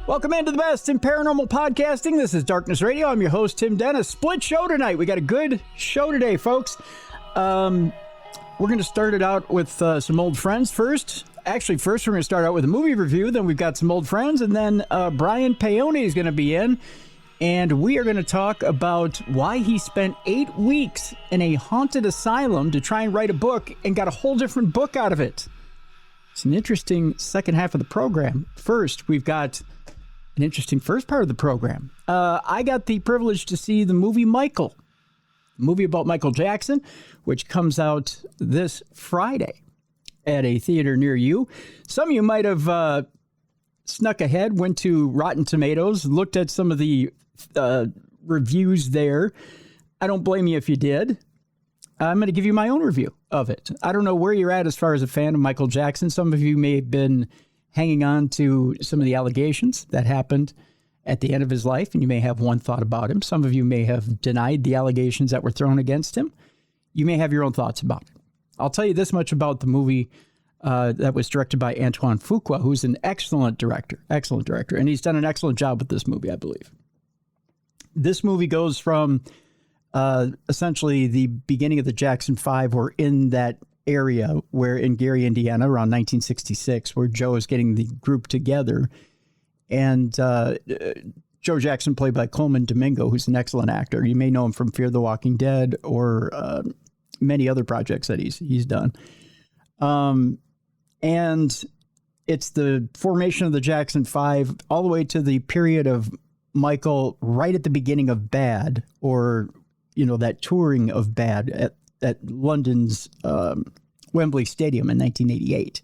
Welcome into the best in paranormal podcasting. This is Darkness Radio. I'm your host, Tim Dennis. Split show tonight. We got a good show today, folks. We're going to start it out with some old friends first. Actually, first we're going to start out with a movie review. Then we've got some old friends. And then Brian Paone is going to be in. And we are going to talk about why he spent 8 weeks in a haunted asylum to try and write a book and got a whole different book out of it. It's an interesting second half of the program. First, we've got an interesting first part of the program. I got the privilege to see the movie Michael, a movie about Michael Jackson, which comes out this Friday at a theater near you. Some of you might have snuck ahead, went to Rotten Tomatoes, looked at some of the reviews there. I don't blame you if you did. I'm going to give you my own review of it. I don't know where you're at as far as a fan of Michael Jackson. Some of you may have been hanging on to some of the allegations that happened at the end of his life, and you may have one thought about him. Some of you may have denied the allegations that were thrown against him. You may have your own thoughts about it. I'll tell you this much about the movie that was directed by Antoine Fuqua, who's an excellent director, and he's done an excellent job with this movie, I believe. This movie goes from essentially the beginning of the Jackson 5. We're in that area where in Gary, Indiana, around 1966, where Joe is getting the group together. And Joe Jackson, played by Coleman Domingo, who's an excellent actor. You may know him from Fear the Walking Dead or many other projects that he's done. And it's the formation of the Jackson 5 all the way to the period of Michael right at the beginning of Bad, or, you know, that touring of Bad at London's Wembley Stadium in 1988.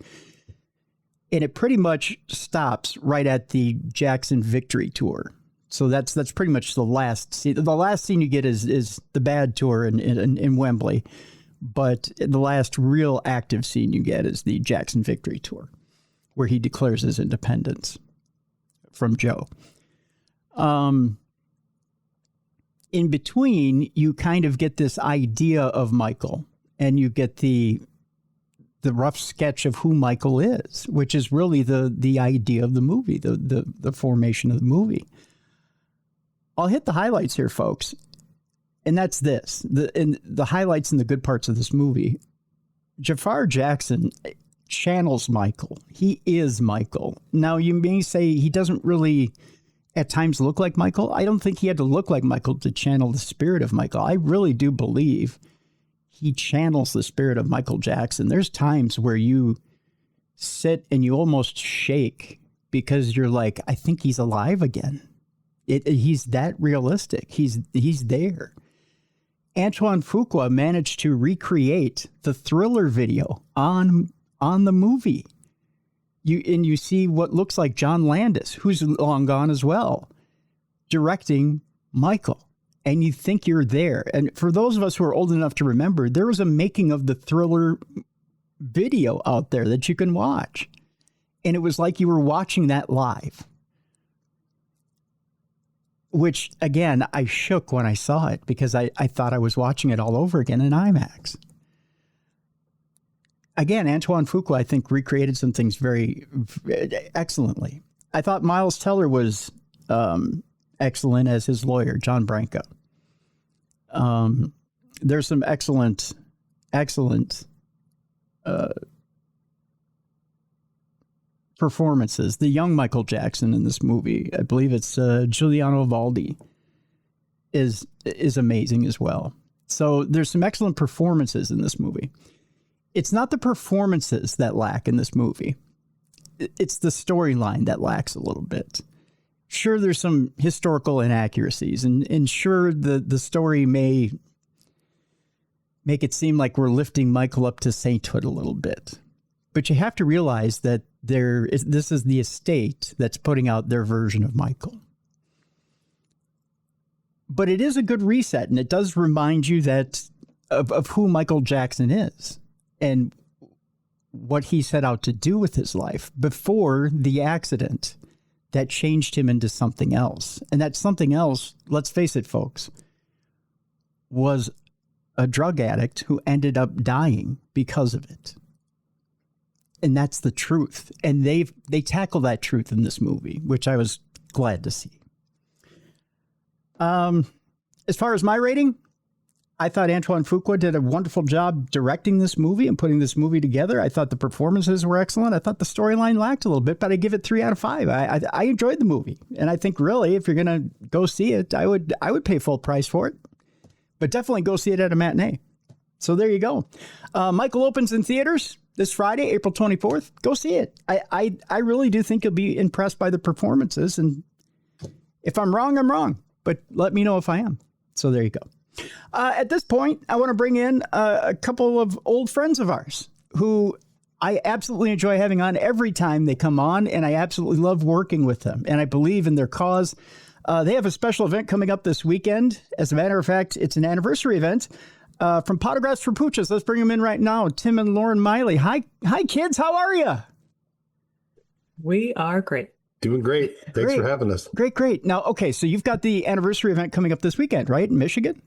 And it pretty much stops right at the Jackson Victory Tour. So that's pretty much the last scene. The last scene you get is the Bad Tour in Wembley. But the last real active scene you get is the Jackson Victory Tour, where he declares his independence from Joe. In between, you kind of get this idea of Michael, and you get the rough sketch of who Michael is, which is really the idea of the movie, the formation of the movie. I'll hit the highlights here, folks, and that's this. The highlights and the good parts of this movie. Jafar Jackson channels Michael. He is Michael. Now, you may say he doesn't really at times look like Michael. I don't think he had to look like Michael to channel the spirit of Michael. I really do believe he channels the spirit of Michael Jackson. There's times where you sit and you almost shake because you're like, I think he's alive again. He's that realistic. He's there. Antoine Fuqua managed to recreate the Thriller video on the movie. You see what looks like John Landis, who's long gone as well, directing Michael, and you think you're there. And for those of us who are old enough to remember, there was a making of the Thriller video out there that you can watch, and it was like you were watching that live. Which, again, I shook when I saw it because I thought I was watching it all over again in IMAX. Again, Antoine Fuqua, I think, recreated some things very excellently. I thought Miles Teller was excellent as his lawyer, John Branco. There's some excellent performances. The young Michael Jackson in this movie, I believe it's Giuliano Valdi, is amazing as well. So there's some excellent performances in this movie. It's not the performances that lack in this movie. It's the storyline that lacks a little bit. Sure, there's some historical inaccuracies, and sure, the story may make it seem like we're lifting Michael up to sainthood a little bit. But you have to realize that this is the estate that's putting out their version of Michael. But it is a good reset, and it does remind you that of who Michael Jackson is and what he set out to do with his life before the accident that changed him into something else. And that something else, let's face it, folks, was a drug addict who ended up dying because of it. And that's the truth. And they tackle that truth in this movie, which I was Glad to see. As far as my rating, I thought Antoine Fuqua did a wonderful job directing this movie and putting this movie together. I thought the performances were excellent. I thought the storyline lacked a little bit, but I give it 3 out of 5. I enjoyed the movie, and I think really, if you're gonna go see it, I would pay full price for it, but definitely go see it at a matinee. So there you go. Michael opens in theaters this Friday, April 24th. Go see it. I really do think you'll be impressed by the performances, and if I'm wrong, I'm wrong, but let me know if I am. So there you go. At this point, I want to bring in a couple of old friends of ours who I absolutely enjoy having on every time they come on, and I absolutely love working with them, and I believe in their cause. They have a special event coming up this weekend. As a matter of fact, it's an anniversary event from Pawtographs for Pooches. Let's bring them in right now. Tim and Lauren Maile. Hi, kids. How are you? We are great. Doing great. Thanks for having us. Great. Now, okay, so you've got the anniversary event coming up this weekend, right, in Michigan?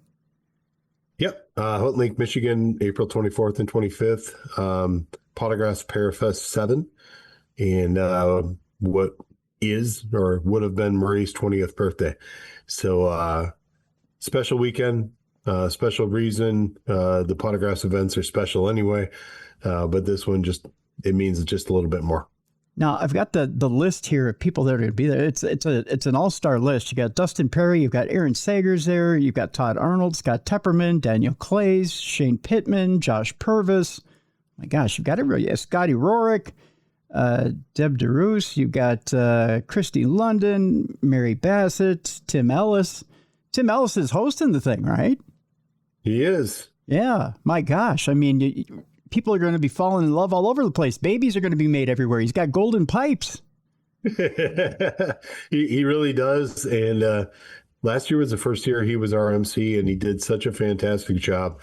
Yep. Houghton Lake, Michigan, April 24th and 25th. Pawtographs Parafest 7. And what is or would have been Murray's 20th birthday. So special weekend, special reason. The Pawtographs events are special anyway. But this one it means just a little bit more. Now, I've got the list here of people that are going to be there. It's an all-star list. You got Dustin Perry, you've got Aaron Sagers there, you've got Todd Arnold, Scott Tepperman, Daniel Clays, Shane Pittman, Josh Purvis. My gosh, you've got everybody. Yeah, Scotty Rorick, Deb DeRoos, you've got Christy London, Mary Bassett, Tim Ellis. Tim Ellis is hosting the thing, right? He is. Yeah. My gosh. I mean, people are going to be falling in love all over the place. Babies are going to be made everywhere. He's got golden pipes. He really does. And last year was the first year he was our MC, and he did such a fantastic job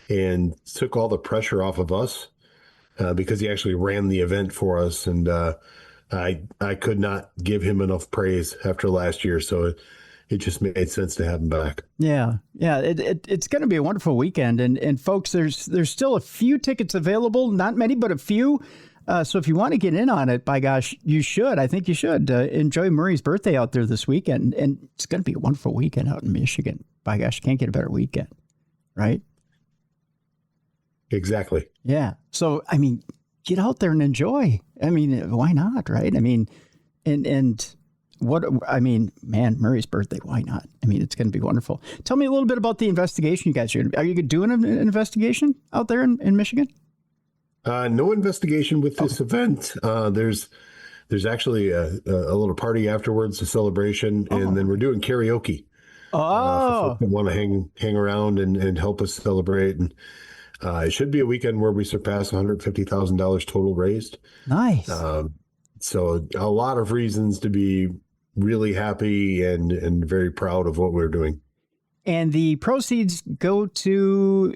and took all the pressure off of us because he actually ran the event for us. And I could not give him enough praise after last year. So it just made sense to have him back. Yeah. It's going to be a wonderful weekend. And folks, there's still a few tickets available. Not many, but a few. So if you want to get in on it, by gosh, you should. I think you should enjoy Murray's birthday out there this weekend. And it's going to be a wonderful weekend out in Michigan. By gosh, you can't get a better weekend, right? Exactly. Yeah. So, I mean, get out there and enjoy. I mean, why not, right? I mean, man, Murray's birthday, why not? I mean, it's going to be wonderful. Tell me a little bit about the investigation you guys are you doing an investigation out there in Michigan? No investigation with this event. There's actually a little party afterwards, a celebration, and then we're doing karaoke. For folks that want to hang around and help us celebrate. And it should be a weekend where we surpass $150,000 total raised. Nice. So a lot of reasons to be really happy and very proud of what we're doing. And the proceeds go to,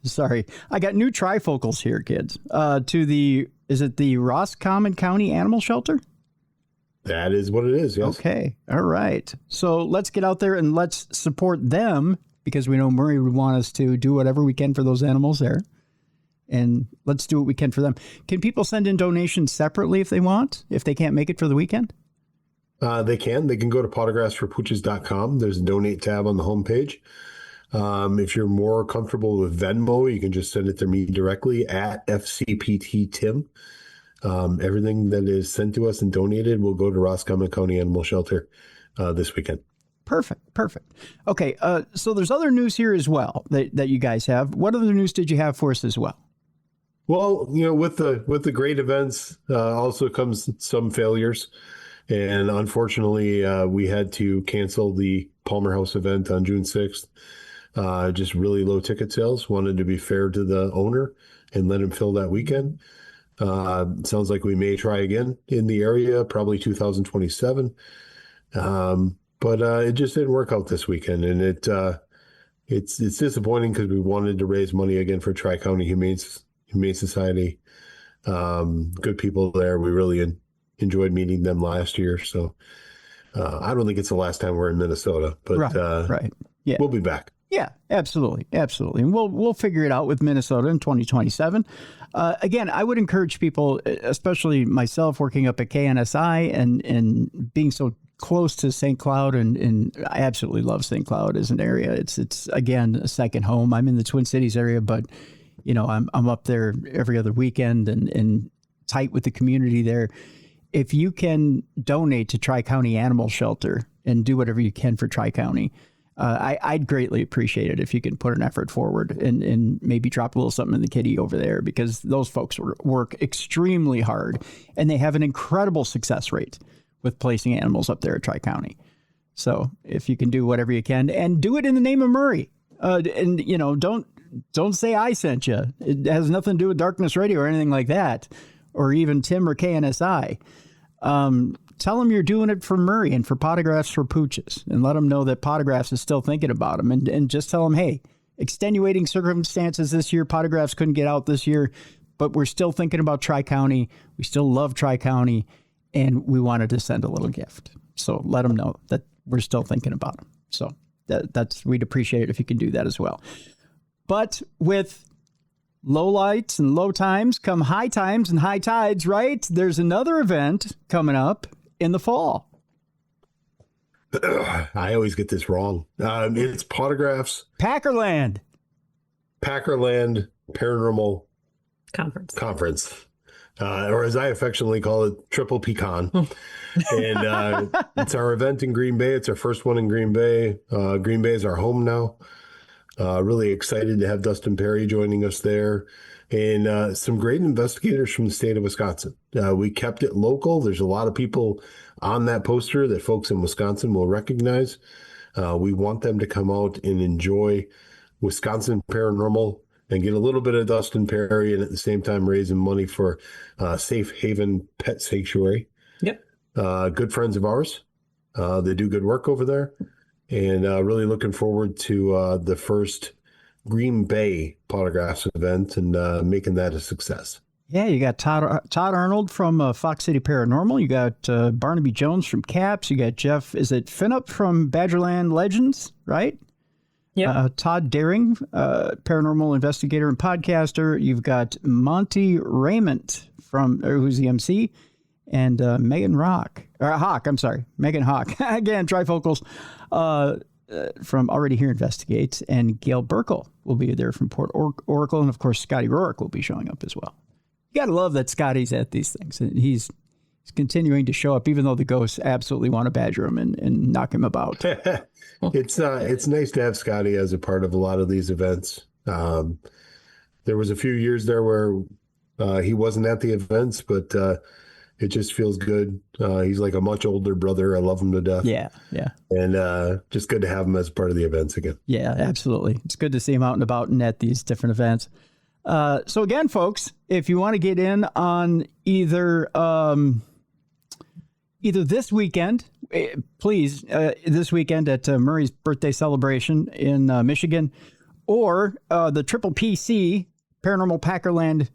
sorry, I got new trifocals here, kids. Is it the Roscommon County Animal Shelter? That is what it is, yes. Okay, all right. So let's get out there and let's support them, because we know Murray would want us to do whatever we can for those animals there. And let's do what we can for them. Can people send in donations separately if they want, if they can't make it for the weekend? They can. They can go to pawtographsforpooches.com. There's a donate tab on the homepage. If you're more comfortable with Venmo, you can just send it to me directly at FCPT Tim. Everything that is sent to us and donated will go to Roscommon County Animal Shelter this weekend. Perfect. Okay, so there's other news here as well that you guys have. What other news did you have for us as well? Well, with the great events also comes some failures. And unfortunately, we had to cancel the Palmer House event on June 6th. Just really low ticket sales. Wanted to be fair to the owner and let him fill that weekend. Sounds like we may try again in the area, probably 2027. But it just didn't work out this weekend, and it's disappointing because we wanted to raise money again for Tri-County Humane Society. Good people there. We really enjoyed meeting them last year. So I don't think it's the last time we're in Minnesota, but right. Yeah. We'll be back. Yeah, absolutely. Absolutely. And we'll figure it out with Minnesota in 2027. Again, I would encourage people, especially myself working up at KNSI and being so close to St. Cloud, and I absolutely love St. Cloud as an area. It's again, a second home. I'm in the Twin Cities area, but I'm up there every other weekend and tight with the community there. If you can donate to Tri-County Animal Shelter and do whatever you can for Tri-County, I'd greatly appreciate it if you can put an effort forward and maybe drop a little something in the kitty over there, because those folks work extremely hard and they have an incredible success rate with placing animals up there at Tri-County. So if you can do whatever you can, and do it in the name of Murray, don't say I sent you. It has nothing to do with Darkness Radio or anything like that, or even Tim or KNSI. Tell them you're doing it for Murray and for Pawtographs for Pooches, and let them know that Pawtographs is still thinking about them, and just tell them, hey, extenuating circumstances this year, Pawtographs couldn't get out this year, but we're still thinking about Tri-County. We still love Tri-County, and we wanted to send a little gift. So let them know that we're still thinking about them. So we'd appreciate it if you can do that as well. But with low lights and low times come high times and high tides, right? There's another event coming up in the fall. I always get this wrong. It's Pawtographs. Packerland Paranormal Conference. Or as I affectionately call it, Triple Pecan. And it's our event in Green Bay. It's our first one in Green Bay. Green Bay is our home now. Really excited to have Dustin Perry joining us there, and some great investigators from the state of Wisconsin. We kept it local. There's a lot of people on that poster that folks in Wisconsin will recognize. We want them to come out and enjoy Wisconsin paranormal and get a little bit of Dustin Perry, and at the same time raising money for Safe Haven Pet Sanctuary. Yep. Good friends of ours. They do good work over there. And really looking forward to the first Green Bay Pawtographs event and making that a success. Yeah, you got Todd Arnold from Fox City Paranormal. You got Barnaby Jones from CAPS. You got Jeff, is it Finup from Badgerland Legends, right? Yeah. Todd Daring, paranormal investigator and podcaster. You've got Monty Raymond who's the MC, and Megan Hawk. Megan Hawk. Again, trifocals from Already Here Investigates, and Gail Burkle will be there from Port Oracle, and of course Scotty Rourke will be showing up as well. You got to love that Scotty's at these things, and he's continuing to show up, even though the ghosts absolutely want to badger him and knock him about. It's nice to have Scotty as a part of a lot of these events. There was a few years there where he wasn't at the events, but it just feels good. He's like a much older brother. I love him to death. Yeah. And just good to have him as part of the events again. Yeah, absolutely. It's good to see him out and about and at these different events. So again, folks, if you want to get in on either this weekend, please, this weekend at Murray's birthday celebration in Michigan, or the Triple PC Paranormal Packerland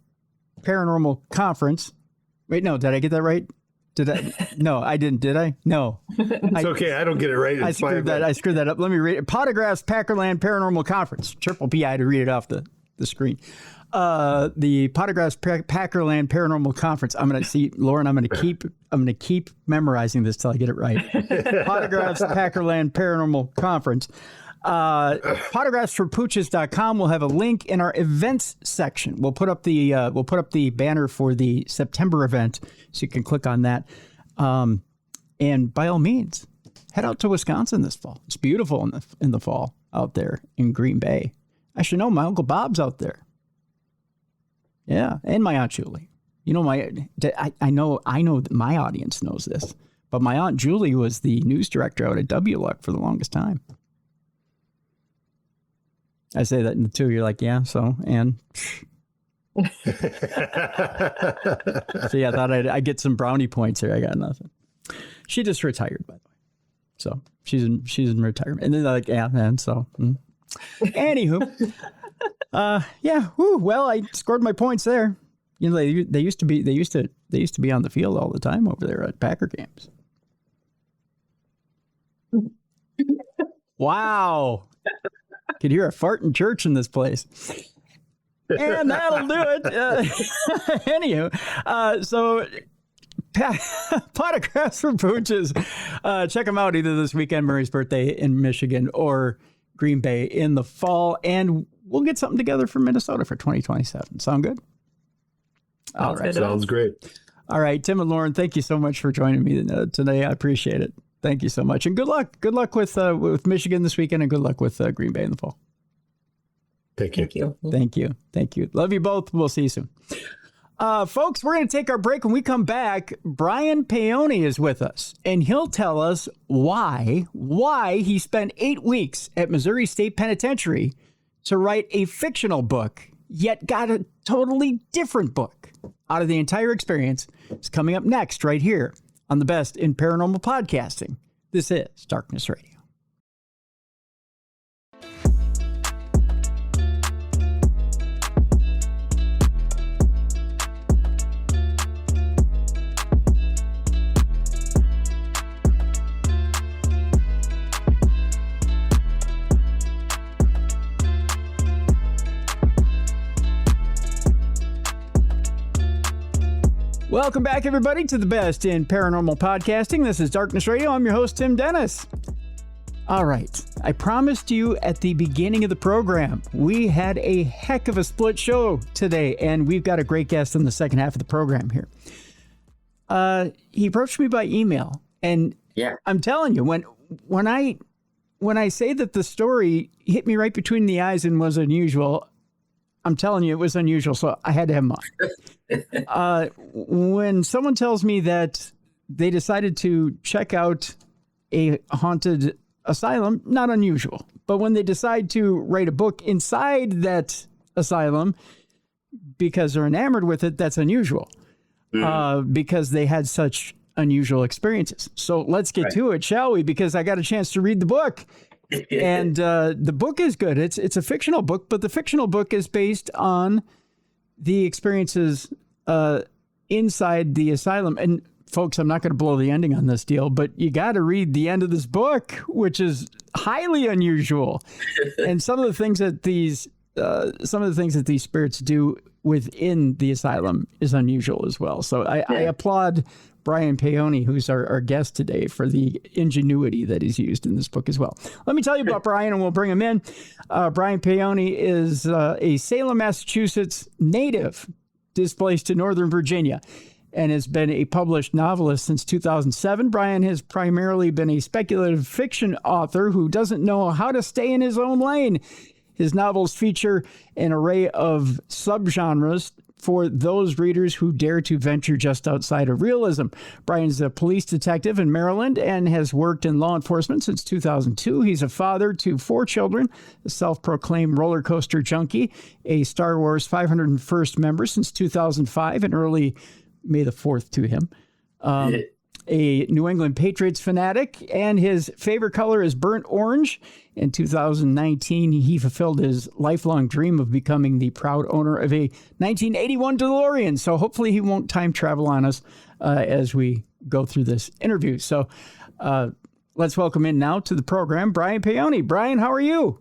Paranormal Conference. Wait, no, did I get that right? Did I? No, I didn't. Did I? No. It's okay. I don't get it right. I screwed that up. Let me read it. Pawtographs Packerland Paranormal Conference. Triple P. I had to read it off the screen. The Pawtographs Packerland Paranormal Conference. I'm going to see, Lauren. I'm going to keep memorizing this till I get it right. Pawtographs Packerland Paranormal Conference. Pawtographsforpooches.com will have a link in our events section. We'll put up the banner for the September event, so you can click on that. And by all means, head out to Wisconsin this fall. It's beautiful in the fall out there in Green Bay. I should know my Uncle Bob's out there. Yeah, and my Aunt Julie. You know, I know that my audience knows this, but my Aunt Julie was the news director out at WLUC for the longest time. I say that in the two. You're like, yeah, so, and. So yeah, I thought I'd get some brownie points here. I got nothing. She just retired, by the way. So she's in retirement. And then they're like, yeah, man. So, anywho, yeah. Whew, well, I scored my points there. You know, they used to be on the field all the time over there at Packer games. Wow. Could hear a fart in church in this place. And that'll do it. Anywho, so Pawtographs for Pooches. Check them out either this weekend, Murray's birthday in Michigan, or Green Bay in the fall. And we'll get something together for Minnesota for 2027. Sound good? All right. Sounds great. All right, Tim and Lauren, thank you so much for joining me today. I appreciate it. Thank you so much. And good luck. Good luck with Michigan this weekend, and good luck with Green Bay in the fall. Thank you. Thank you. Thank you. Love you both. We'll see you soon. Folks, we're going to take our break. When we come back, Brian Paone is with us, and he'll tell us why he spent 8 weeks at Missouri State Penitentiary to write a fictional book, yet got a totally different book out of the entire experience. It's coming up next right here on the best in paranormal podcasting. This is Darkness Radio. Welcome back, everybody, to the best in paranormal podcasting. This is Darkness Radio. I'm your host, Tim Dennis. All right. I promised you at the beginning of the program, we had a heck of a split show today, and we've got a great guest in the second half of the program here. He approached me by email, and I'm telling you, when I say that the story hit me right between the eyes and was unusual, I'm telling you, it was unusual, so I had to have him on. When someone tells me that they decided to check out a haunted asylum, not unusual. But when they decide to write a book inside that asylum because they're enamored with it, that's unusual. Because they had such unusual experiences. So let's get to it, shall we? Because I got a chance to read the book. And the book is good. It's a fictional book, but the fictional book is based on the experiences inside the asylum. And folks, I'm not going to blow the ending on this deal, but you got to read the end of this book, which is highly unusual. And some of the things that these spirits do within the asylum is unusual as well. So I applaud Brian Paone, who's our guest today, for the ingenuity that he's used in this book as well. Let me tell you about Brian, and we'll bring him in. Brian Paone is a Salem, Massachusetts native, displaced to Northern Virginia, and has been a published novelist since 2007. Brian has primarily been a speculative fiction author who doesn't know how to stay in his own lane. His novels feature an array of subgenres for those readers who dare to venture just outside of realism. Brian's a police detective in Maryland and has worked in law enforcement since 2002. He's a father to 4 children, a self-proclaimed roller coaster junkie, a Star Wars 501st member since 2005, and early May the 4th to him. A New England Patriots fanatic, and his favorite color is burnt orange. In 2019, he fulfilled his lifelong dream of becoming the proud owner of a 1981 DeLorean. So hopefully he won't time travel on us as we go through this interview. So let's welcome in now to the program, Brian Paone. Brian, how are you?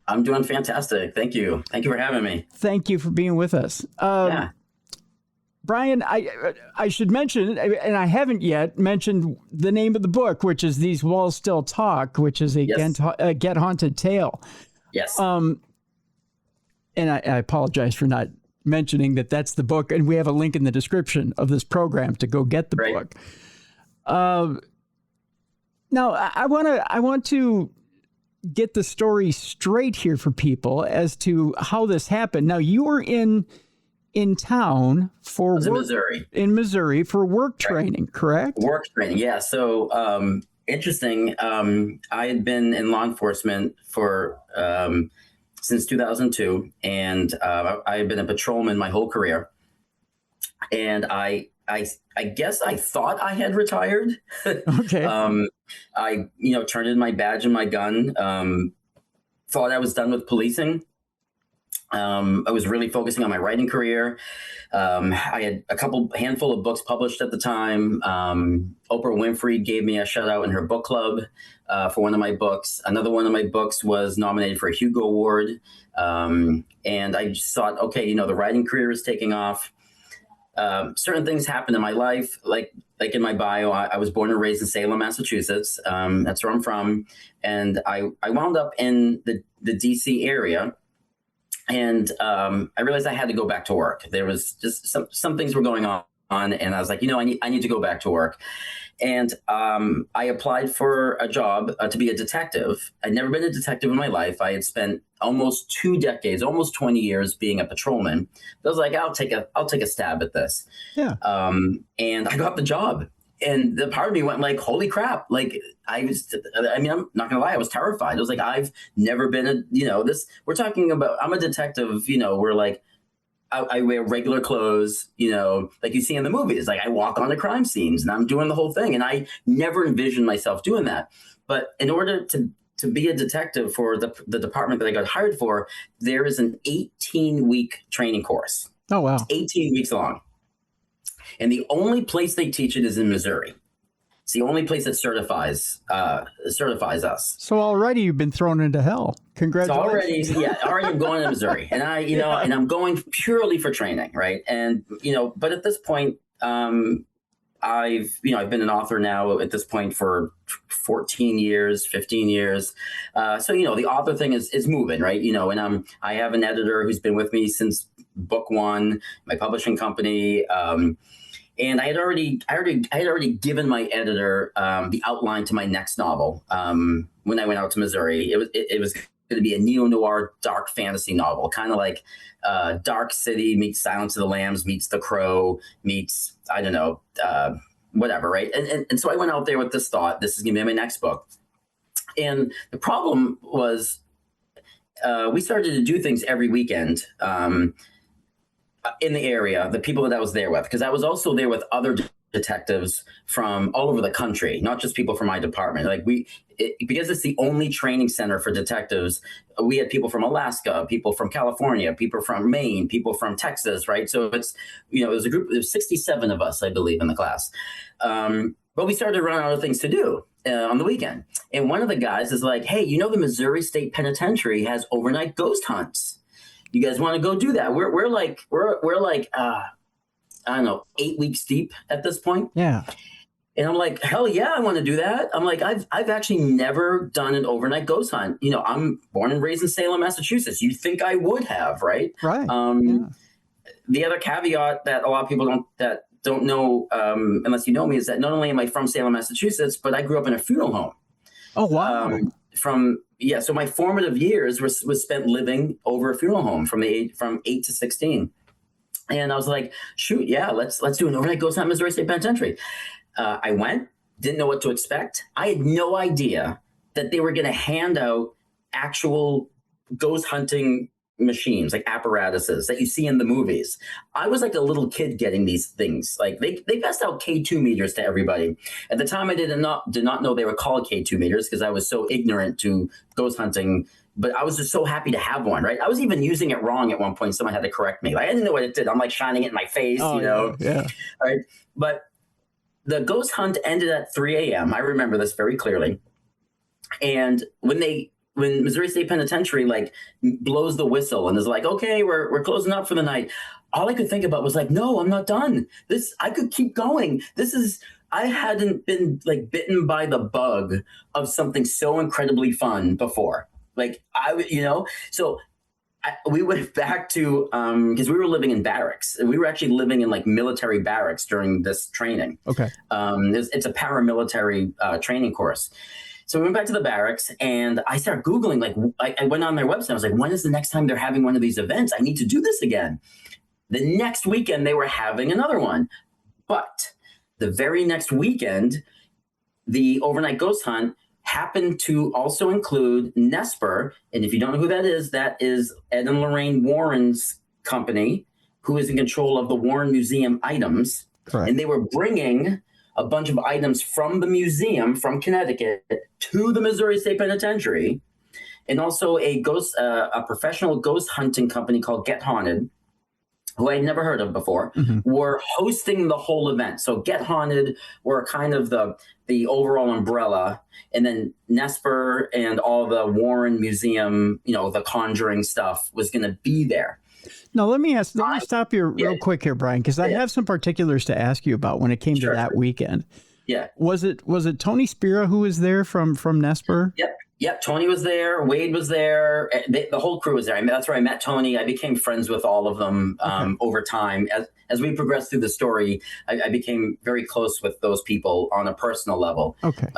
I'm doing fantastic. Thank you. Thank you for having me. Thank you for being with us. Brian, I should mention, and I haven't yet mentioned the name of the book, which is These Walls Still Talk, which is a Get Haunted tale. Yes. And I apologize for not mentioning that that's the book, and we have a link in the description of this program to go get the book. Now, I want to get the story straight here for people as to how this happened. Now, you were in town for work, in Missouri for work training, correct? Work training, yeah. So interesting. I had been in law enforcement for since 2002, and I had been a patrolman my whole career. And I guess I thought I had retired. Okay. I turned in my badge and my gun. Thought I was done with policing. I was really focusing on my writing career. I had handful of books published at the time. Oprah Winfrey gave me a shout out in her book club for one of my books. Another one of my books was nominated for a Hugo Award. And I just thought, okay, the writing career is taking off. Certain things happened in my life, like in my bio. I was born and raised in Salem, Massachusetts. That's where I'm from. And I wound up in the DC area. And I realized I had to go back to work. There was just some things were going on, and I was like, I need to go back to work. And I applied for a job to be a detective. I'd never been a detective in my life. I had spent almost 2 decades, almost 20 years being a patrolman. But I was like, I'll take a stab at this. Yeah. And I got the job. And the part of me went like, holy crap. Like I'm not gonna lie, I was terrified. I was like, I've never been we're talking about, I'm a detective, where like, I wear regular clothes, like you see in the movies, like I walk on the crime scenes and I'm doing the whole thing. And I never envisioned myself doing that. But in order to be a detective for the department that I got hired for, there is an 18-week training course. Oh, wow. It's 18 weeks long. And the only place they teach it is in Missouri. It's the only place that certifies us. So already you've been thrown into hell. Congratulations. So already I'm going to Missouri, and and I'm going purely for training, right? And but at this point, I've been an author now at this point for 14 years, 15 years. So the author thing is moving, right? And I have an editor who's been with me since book 1, my publishing company. And I had already given my editor the outline to my next novel when I went out to Missouri. It was going to be a neo-noir dark fantasy novel, kind of like Dark City meets Silence of the Lambs meets The Crow meets, I don't know, whatever, right? And so I went out there with this thought, this is going to be my next book. And the problem was we started to do things every weekend in the area, the people that I was there with, because I was also there with other detectives from all over the country, not just people from my department. Like because it's the only training center for detectives, we had people from Alaska, people from California, people from Maine, people from Texas, right? So it's, it was a group, there's 67 of us, I believe, in the class. But we started to run out of things to do on the weekend. And one of the guys is like, hey, the Missouri State Penitentiary has overnight ghost hunts. You guys want to go do that? We're like I don't know, 8 weeks deep at this point. Yeah. And I'm like, hell yeah, I want to do that. I'm like, I've actually never done an overnight ghost hunt. I'm born and raised in Salem, Massachusetts. You'd think I would have, right? Right. The other caveat that a lot of people don't know, unless you know me, is that not only am I from Salem, Massachusetts, but I grew up in a funeral home. Oh, wow. So my formative years was spent living over a funeral home from 8 to 16. And I was like, shoot, yeah, let's do an overnight ghost hunt at Missouri State Penitentiary. I went, didn't know what to expect. I had no idea that they were going to hand out actual ghost hunting machines, like apparatuses that you see in the movies. I was like a little kid getting these things. Like they passed out K2 meters to everybody. At the time, I did not know they were called K2 meters because I was so ignorant to ghost hunting. But I was just so happy to have one, right? I was even using it wrong at one point. Someone had to correct me. Like, I didn't know what it did. I'm like shining it in my face, Yeah. Right. But the ghost hunt ended at 3 a.m. I remember this very clearly. And when Missouri State Penitentiary like blows the whistle and is like, okay, we're closing up for the night, all I could think about was like, no, I'm not done. I could keep going. I hadn't been like bitten by the bug of something so incredibly fun before. Like we went back to, because we were living in barracks. We were actually living in like military barracks during this training. Okay. It's a paramilitary training course. So we went back to the barracks and I started Googling, like I went on their website. I was like, when is the next time they're having one of these events? I need to do this again. The next weekend they were having another one. But the very next weekend, the overnight ghost hunt happened to also include Nesper. And if you don't know who that is Ed and Lorraine Warren's company, who is in control of the Warren Museum items. Correct. And they were bringing a bunch of items from the museum from Connecticut to the Missouri State Penitentiary. and also a professional ghost hunting company called Get Haunted, who I'd never heard of before, were hosting the whole event. So Get Haunted were kind of the overall umbrella, and then Nesper and all the Warren Museum, the Conjuring stuff was going to be there. Now, let me stop you real quick here, Brian, because I have some particulars to ask you about when it came to that weekend. Yeah. Was it Tony Spira who was there from Nesper? Yep. Tony was there. Wade was there. The whole crew was there. That's where I met Tony. I became friends with all of them over time. As we progressed through the story, I became very close with those people on a personal level. Okay.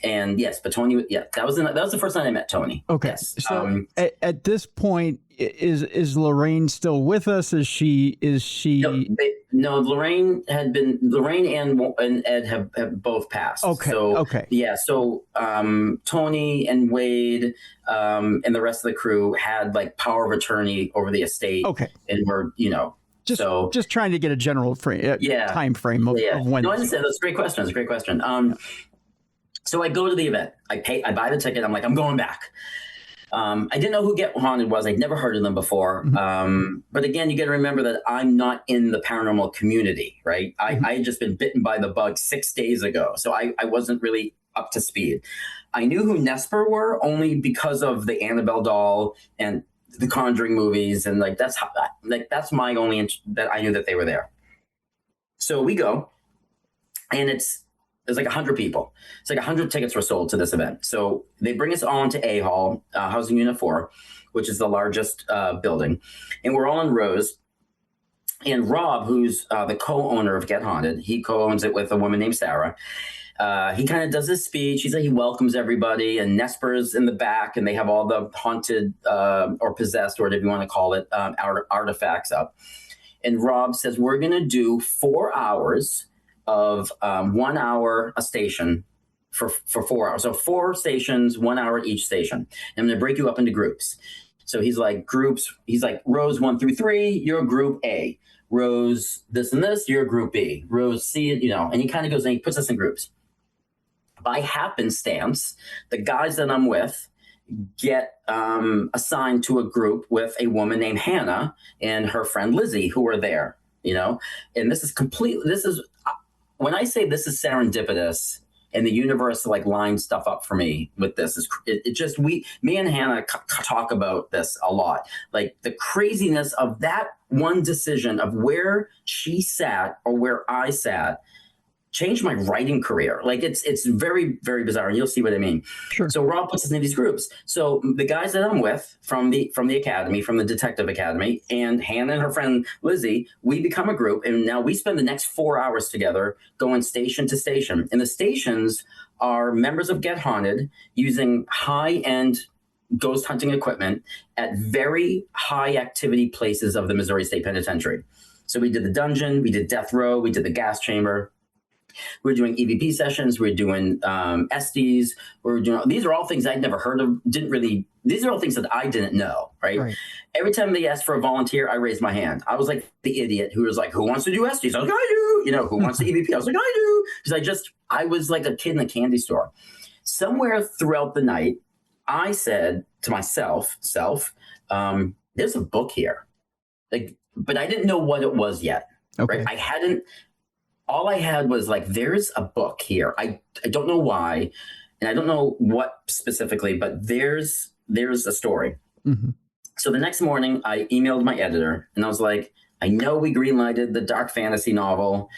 And yes, but Tony, that was the first time I met Tony. Okay. Yes. So at this point, is Lorraine still with us? Is she? No, Lorraine and Ed have both passed. Okay. Yeah. So Tony and Wade and the rest of the crew had like power of attorney over the estate. Okay. And we're just trying to get a general time frame of when. No, I understand. That's a great question. It's a great question. So I go to the event. I buy the ticket. I'm like, I'm going back. I didn't know who Get Haunted was. I'd never heard of them before. But again, you got to remember that I'm not in the paranormal community, right? I had just been bitten by the bug 6 days ago. So I wasn't really up to speed. I knew who Nesper were only because of the Annabelle doll and the Conjuring movies. And that's my only that I knew that they were there. So we go, and there's like 100 people. It's like 100 tickets were sold to this event. So they bring us all into A Hall, Housing Unit 4, which is the largest building. And we're all in rows. And Rob, who's the co-owner of Get Haunted, he co-owns it with a woman named Sarah. He kind of does his speech. He welcomes everybody, and Nesper's in the back, and they have all the haunted or possessed, or whatever you want to call it, artifacts up. And Rob says, we're going to do 4 hours of 1 hour a station for 4 hours. So 4 stations, 1 hour at each station. And I'm going to break you up into groups. So he's like rows 1 through 3, you're group A. Rows this and this, you're group B. Rows C, and he kind of goes and he puts us in groups. By happenstance, the guys that I'm with get assigned to a group with a woman named Hannah and her friend Lizzie, who are there, and when I say this is serendipitous and the universe lined stuff up for me with this, me and Hannah talk about this a lot. Like the craziness of that one decision of where she sat or where I sat changed my writing career. Like it's very, very bizarre, and you'll see what I mean. Sure. So Rob puts us in these groups. So the guys that I'm with from the academy, from the detective academy, and Hannah and her friend Lizzie, we become a group, and now we spend the next 4 hours together going station to station. And the stations are members of Get Haunted using high-end ghost hunting equipment at very high activity places of the Missouri State Penitentiary. So we did the dungeon, we did death row, we did the gas chamber. We're doing EVP sessions. We're doing SDs. These are all things I'd never heard of. These are all things that I didn't know. Right. Every time they asked for a volunteer, I raised my hand. I was like the idiot who was like, "Who wants to do SDs?" I was like, "I do." Who wants to EVP? I was like, "I do." Because I was like a kid in a candy store. Somewhere throughout the night, I said to myself, "There's a book here," but I didn't know what it was yet. Okay. Right? All I had was there's a book here. I don't know why, and I don't know what specifically, but there's a story. Mm-hmm. So the next morning, I emailed my editor, and I was like, I know we greenlighted the dark fantasy novel.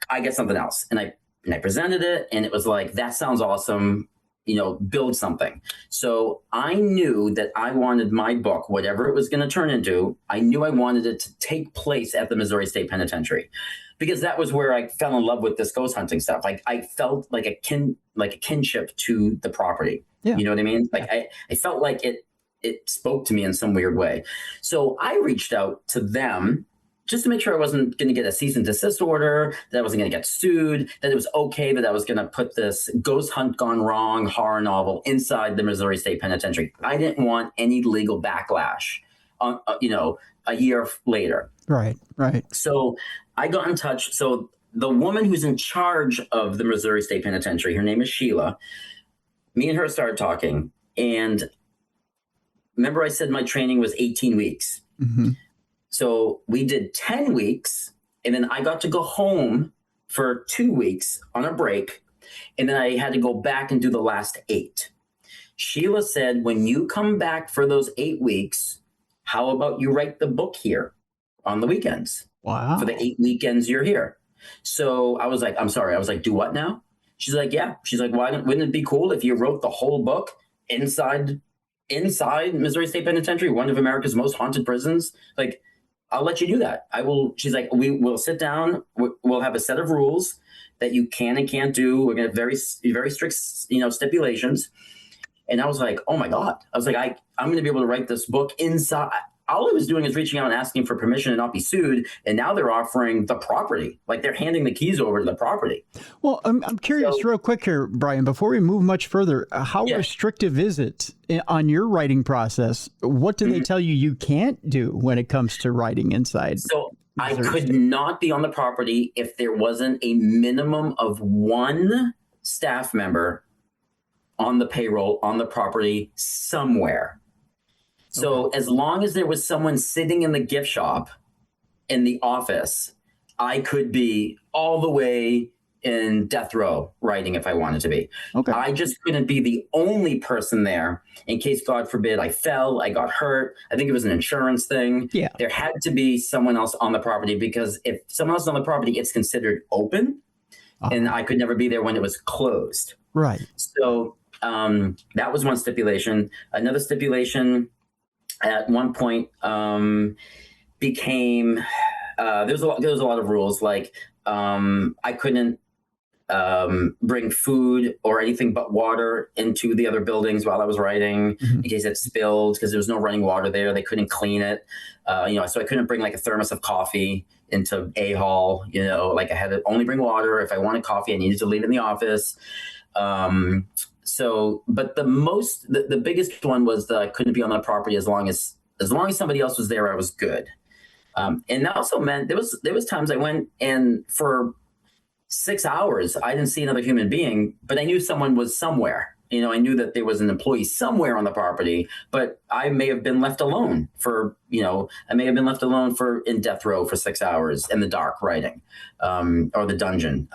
I get something else. And I presented it, and it was like, that sounds awesome. Build something. So I knew that I wanted my book, whatever it was going to turn into, I knew I wanted it to take place at the Missouri State Penitentiary, because that was where I fell in love with this ghost hunting stuff. I felt like a kinship to the property. Yeah. You know what I mean? I felt like it spoke to me in some weird way. So I reached out to them just to make sure I wasn't going to get a cease and desist order, that I wasn't going to get sued, that it was okay that I was going to put this ghost hunt gone wrong horror novel inside the Missouri State Penitentiary. I didn't want any legal backlash on, a year later. Right. So I got in touch. So the woman who's in charge of the Missouri State Penitentiary, her name is Sheila. Me and her started talking. And remember I said my training was 18 weeks. Mm-hmm. So we did 10 weeks, and then I got to go home for 2 weeks on a break, and then I had to go back and do the last 8. Sheila said, when you come back for those 8 weeks, how about you write the book here on the weekends? Wow. For the 8 weekends you're here. So I was like, I'm sorry. I was like, do what now? She's like, yeah. She's like, wouldn't it be cool if you wrote the whole book inside Missouri State Penitentiary, one of America's most haunted prisons? Like, I'll let you do that. I will. She's like, we will sit down. We'll have a set of rules that you can and can't do. We're going to have very strict, stipulations. And I was like, oh my God. I was like, I'm going to be able to write this book inside. All I was doing is reaching out and asking for permission to not be sued. And now they're offering the property. Like, they're handing the keys over to the property. Well, I'm curious real quick here, Brian, before we move much further, how restrictive is it on your writing process? What do they tell you can't do when it comes to writing inside? So I could not be on the property if there wasn't a minimum of one staff member on the payroll, on the property somewhere. So as long as there was someone sitting in the gift shop in the office, I could be all the way in death row writing if I wanted to be. Okay. I just couldn't be the only person there in case, God forbid, I fell, I got hurt. I think it was an insurance thing. Yeah. There had to be someone else on the property, because if someone else is on the property, it's considered open, and I could never be there when it was closed. Right. So that was one stipulation. Another stipulation at one point became there was a lot of rules, like I couldn't bring food or anything but water into the other buildings while I was writing, in case it spilled, because there was no running water there. They couldn't clean it, so I couldn't bring like a thermos of coffee into A hall. Like, I had to only bring water. If I wanted coffee, I needed to leave it in the office. But the biggest one was that I couldn't be on the property as long as somebody else was there, I was good. And that also meant there was times I went, and for 6 hours, I didn't see another human being, but I knew someone was somewhere. I knew that there was an employee somewhere on the property, but I may have been left alone in death row for 6 hours in the dark writing, or the dungeon.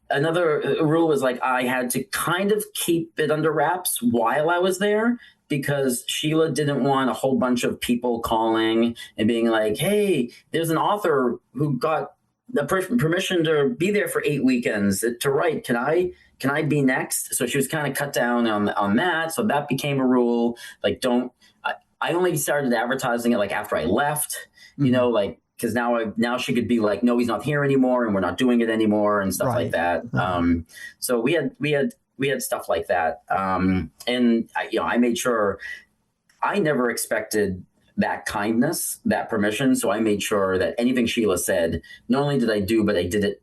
Another rule was, like, I had to kind of keep it under wraps while I was there, because Sheila didn't want a whole bunch of people calling and being like, hey, there's an author who got the permission to be there for 8 weekends to write. Can I be next? So she was kind of cut down on that. So that became a rule. Like, I only started advertising it like after I left, like, because now she could be like, no, he's not here anymore, and we're not doing it anymore, and stuff like that. Right. So we had stuff like that. And I made sure I never expected that kindness, that permission. So I made sure that anything Sheila said, not only did I do, but I did it,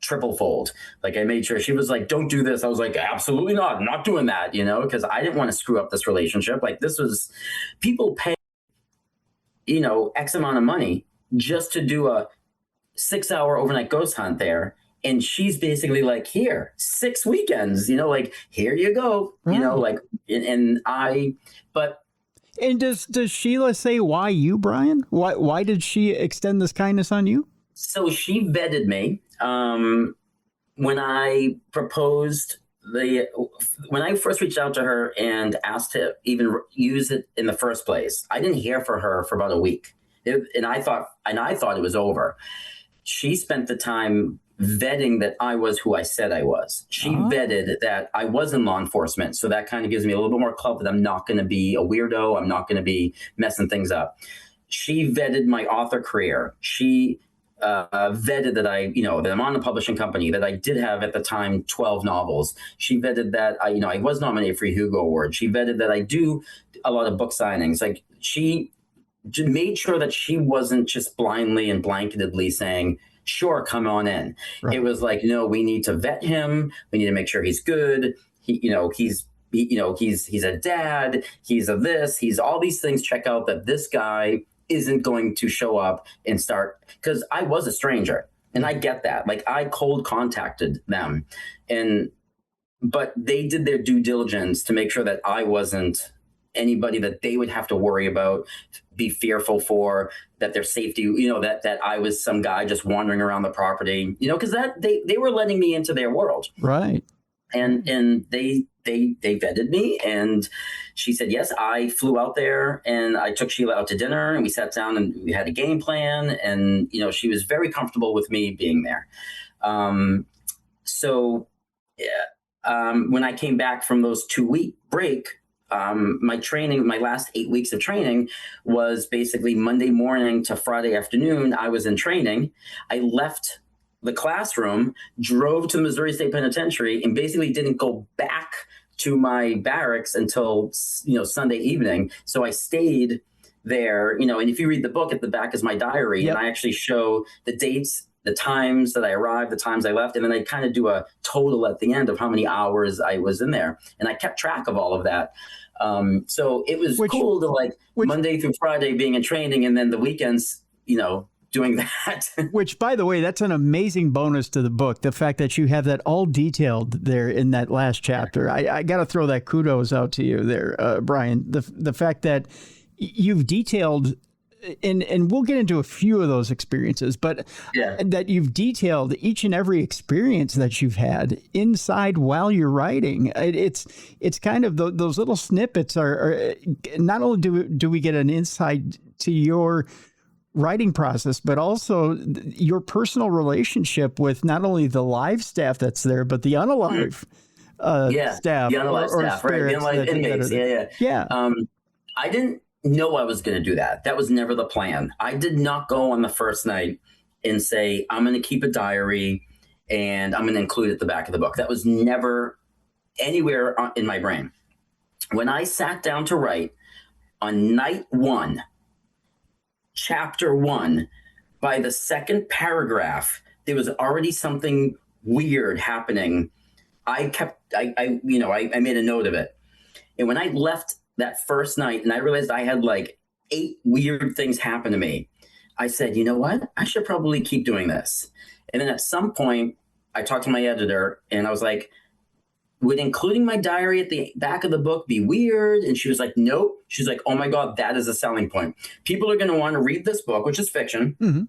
triple fold. Like, I made sure she was like, don't do this. I was like, absolutely not. I'm not doing that, because I didn't want to screw up this relationship. Like, this was, people pay, X amount of money just to do a 6-hour overnight ghost hunt there. And she's basically like, here, 6 weekends, like, here you go, right. And does Sheila say why you, Brian? Why did she extend this kindness on you? So she vetted me when I proposed when I first reached out to her and asked to even use it in the first place. I didn't hear from her for about a week, and I thought it was over. She spent the time vetting that I was who I said I was. She vetted that I was in law enforcement. So that kind of gives me a little bit more clout that I'm not going to be a weirdo. I'm not going to be messing things up. She vetted my author career. She vetted that that I'm on a publishing company, that I did have at the time 12 novels. She vetted that I was nominated for a Hugo Award. She vetted that I do a lot of book signings. Like, she made sure that she wasn't just blindly and blanketedly saying, sure, come on in. Right. It was like, no, we need to vet him. We need to make sure he's good. He's a dad. He's a this. He's all these things. Check out that this guy isn't going to show up and start, because I was a stranger, and I get that. Like, I cold contacted them, and but they did their due diligence to make sure that I wasn't anybody that they would have to worry about, be fearful for, that their safety, that I was some guy just wandering around the property, because that they were letting me into their world. Right. And they vetted me, and she said, yes. I flew out there and I took Sheila out to dinner, and we sat down and we had a game plan, and, she was very comfortable with me being there. When I came back from those 2-week break, my last 8 weeks of training was basically Monday morning to Friday afternoon. I was in training. I left the classroom, drove to the Missouri State Penitentiary, and basically didn't go back to my barracks until, Sunday evening. So I stayed there, and if you read the book, at the back is my diary. Yep. And I actually show the dates, the times that I arrived, the times I left, and then I kind of do a total at the end of how many hours I was in there. And I kept track of all of that. So it was cool to Monday through Friday being in training, and then the weekends, doing that. Which, by the way, that's an amazing bonus to the book. The fact that you have that all detailed there in that last chapter. I got to throw that kudos out to you there, Brian. The fact that you've detailed, and we'll get into a few of those experiences, but that you've detailed each and every experience that you've had inside while you're writing. It's kind of those little snippets are not only do we get an insight to your writing process, but also your personal relationship with not only the live staff that's there, but the unalive staff. The unalive staff, right? The unalive inmates. Yeah. I didn't know I was going to do that. That was never the plan. I did not go on the first night and say, I'm going to keep a diary and I'm going to include it at the back of the book. That was never anywhere in my brain. When I sat down to write on night 1, chapter 1, by the second paragraph, there was already something weird happening. I made a note of it. And when I left that first night and I realized I had 8 weird things happen to me, I said, you know what? I should probably keep doing this. And then at some point, I talked to my editor and I was like, would including my diary at the back of the book be weird? And she was like, nope. She's like, oh my God, that is a selling point. People are going to want to read this book, which is fiction, and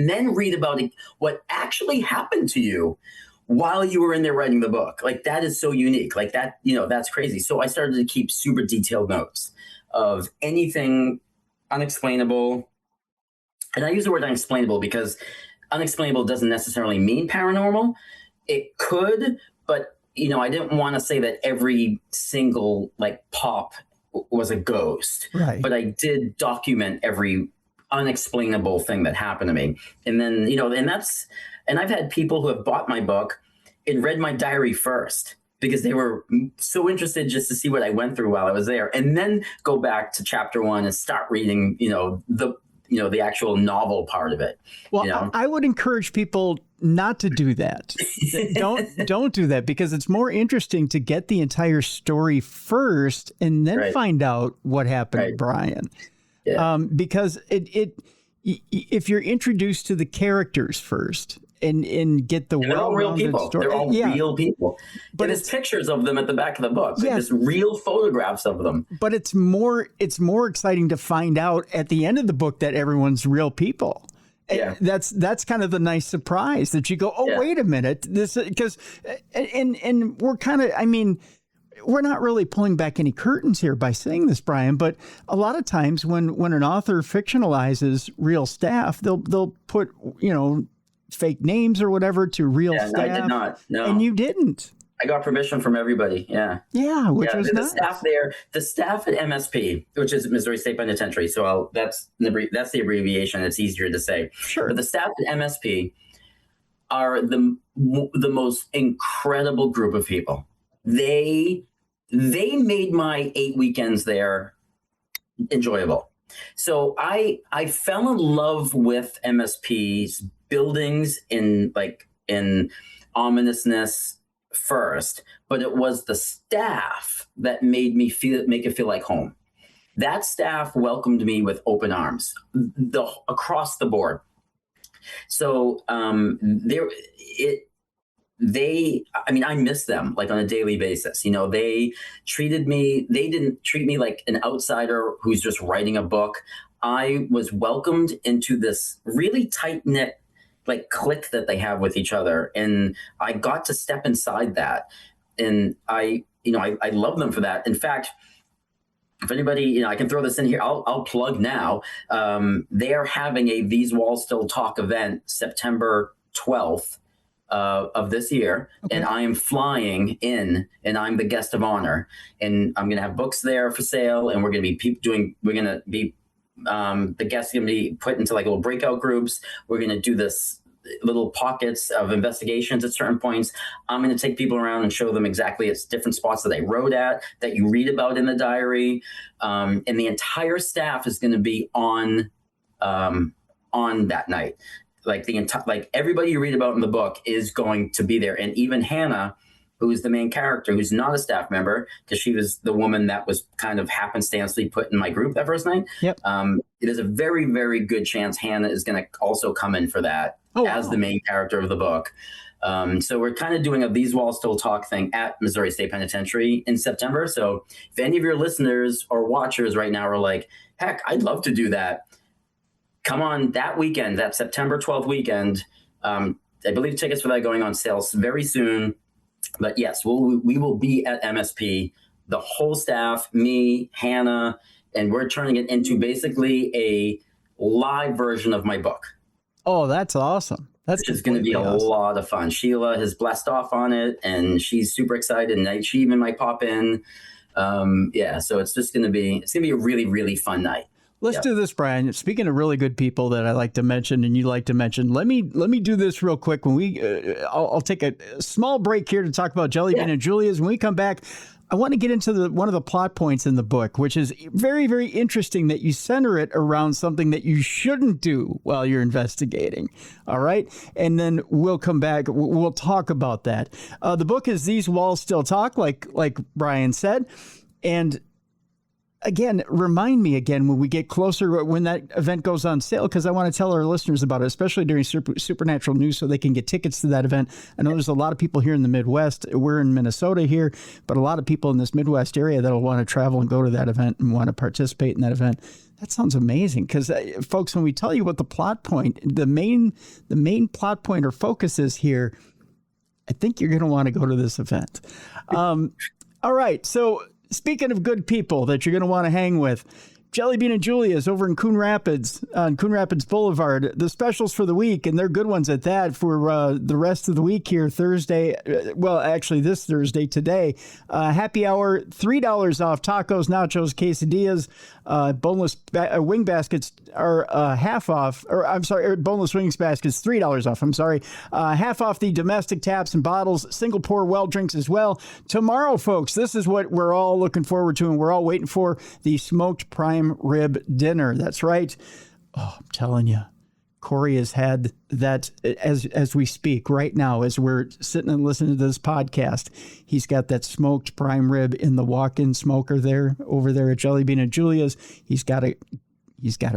then read about what actually happened to you while you were in there writing the book. That is so unique. That's crazy. So I started to keep super detailed notes of anything unexplainable. And I use the word unexplainable because unexplainable doesn't necessarily mean paranormal. It could, but I didn't want to say that every single pop was a ghost, right? But I did document every unexplainable thing that happened to me. And then, and I've had people who have bought my book and read my diary first because they were so interested just to see what I went through while I was there, and then go back to chapter 1 and start reading, the actual novel part of it. Well, I would encourage people not to do that. Don't do that, because it's more interesting to get the entire story first and then find out what happened to Brian. Yeah. Because if you're introduced to the characters first and get the they're all real people. Story. They're all real people. But there's pictures of them at the back of the book. There's real photographs of them. But it's more exciting to find out at the end of the book that everyone's real people. Yeah. That's kind of the nice surprise that you go, wait a minute, this, because and we're kind of, we're not really pulling back any curtains here by saying this, Brian, but a lot of times when an author fictionalizes real staff, they'll put, fake names or whatever to real staff. No, I did not. No. And you didn't. I got permission from everybody. Yeah. Yeah, which was the nice. Staff there, the staff at MSP, which is Missouri State Penitentiary. So that's the abbreviation. It's easier to say. Sure. But the staff at MSP are the most incredible group of people. They made my 8 weekends there enjoyable. So I fell in love with MSP's buildings in ominousness first, but it was the staff that made it feel like home. That staff welcomed me with open arms, across the board. So I miss them like on a daily basis. They didn't treat me like an outsider who's just writing a book. I was welcomed into this really tight knit like clique that they have with each other. And I got to step inside that. And I love them for that. In fact, if anybody, I can throw this in here, I'll plug now. They are having a These Walls Still Talk event September 12th of this year. Okay. And I am flying in and I'm the guest of honor. And I'm going to have books there for sale. And we're going to be the guests are going to be put into like little breakout groups. We're going to do this little pockets of investigations at certain points. I'm going to take people around and show them exactly it's different spots that they wrote at, that you read about in the diary. And the entire staff is going to be on that night. Like everybody you read about in the book is going to be there. And even Hannah, who's the main character, who's not a staff member, because she was the woman that was kind of happenstancely put in my group that first night. Yep. It is a very, very good chance Hannah is going to also come in for that as the main character of the book. So we're kind of doing a These Walls Still Talk thing at Missouri State Penitentiary in September. So if any of your listeners or watchers right now are like, heck, I'd love to do that, come on that weekend, that September 12th weekend. I believe tickets for that are going on sale very soon. But yes, we will be at MSP, the whole staff, me, Hannah, and we're turning it into basically a live version of my book. Oh, that's awesome. That's just going to be a lot of fun. Sheila has blessed off on it, and she's super excited, and she even might pop in. So it's going to be a really, really fun night. Let's do this, Brian. Speaking of really good people that I like to mention and you like to mention, let me do this real quick. When I'll take a small break here to talk about Jelly Bean and Julia's. When we come back, I want to get into one of the plot points in the book, which is very, very interesting that you center it around something that you shouldn't do while you're investigating. All right. And then we'll come back. We'll talk about that. The book is These Walls Still Talk, like Brian said. And again, remind me again when we get closer, when that event goes on sale, because I want to tell our listeners about it, especially during Supernatural News, so they can get tickets to that event. I know there's a lot of people here in the Midwest. We're in Minnesota here, but a lot of people in this Midwest area that'll want to travel and go to that event and want to participate in that event. That sounds amazing because, folks, when we tell you what the plot point, the main plot point or focus is here, I think you're going to want to go to this event. All right, so speaking of good people that you're going to want to hang with, Jelly Bean and Julia's over in Coon Rapids on Coon Rapids Boulevard. The specials for the week, and they're good ones at that, for the rest of the week here, Thursday. Well, actually this Thursday, today. Happy hour, $3 off tacos, nachos, quesadillas. Boneless wing baskets are half off, or I'm sorry, boneless wings baskets, $3 off. I'm sorry. Half off the domestic taps and bottles, single pour well drinks as well. Tomorrow, folks, this is what we're all looking forward to and we're all waiting for, the smoked prime rib dinner. That's right. Oh, I'm telling you, Corey has had that as we speak right now, as we're sitting and listening to this podcast. He's got that smoked prime rib in the walk-in smoker there, over there at Jelly Bean and Julia's. He's got it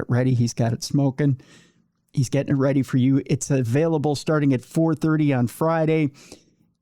ready. He's got it smoking. He's getting it ready for you. It's available starting at 4:30 on Friday.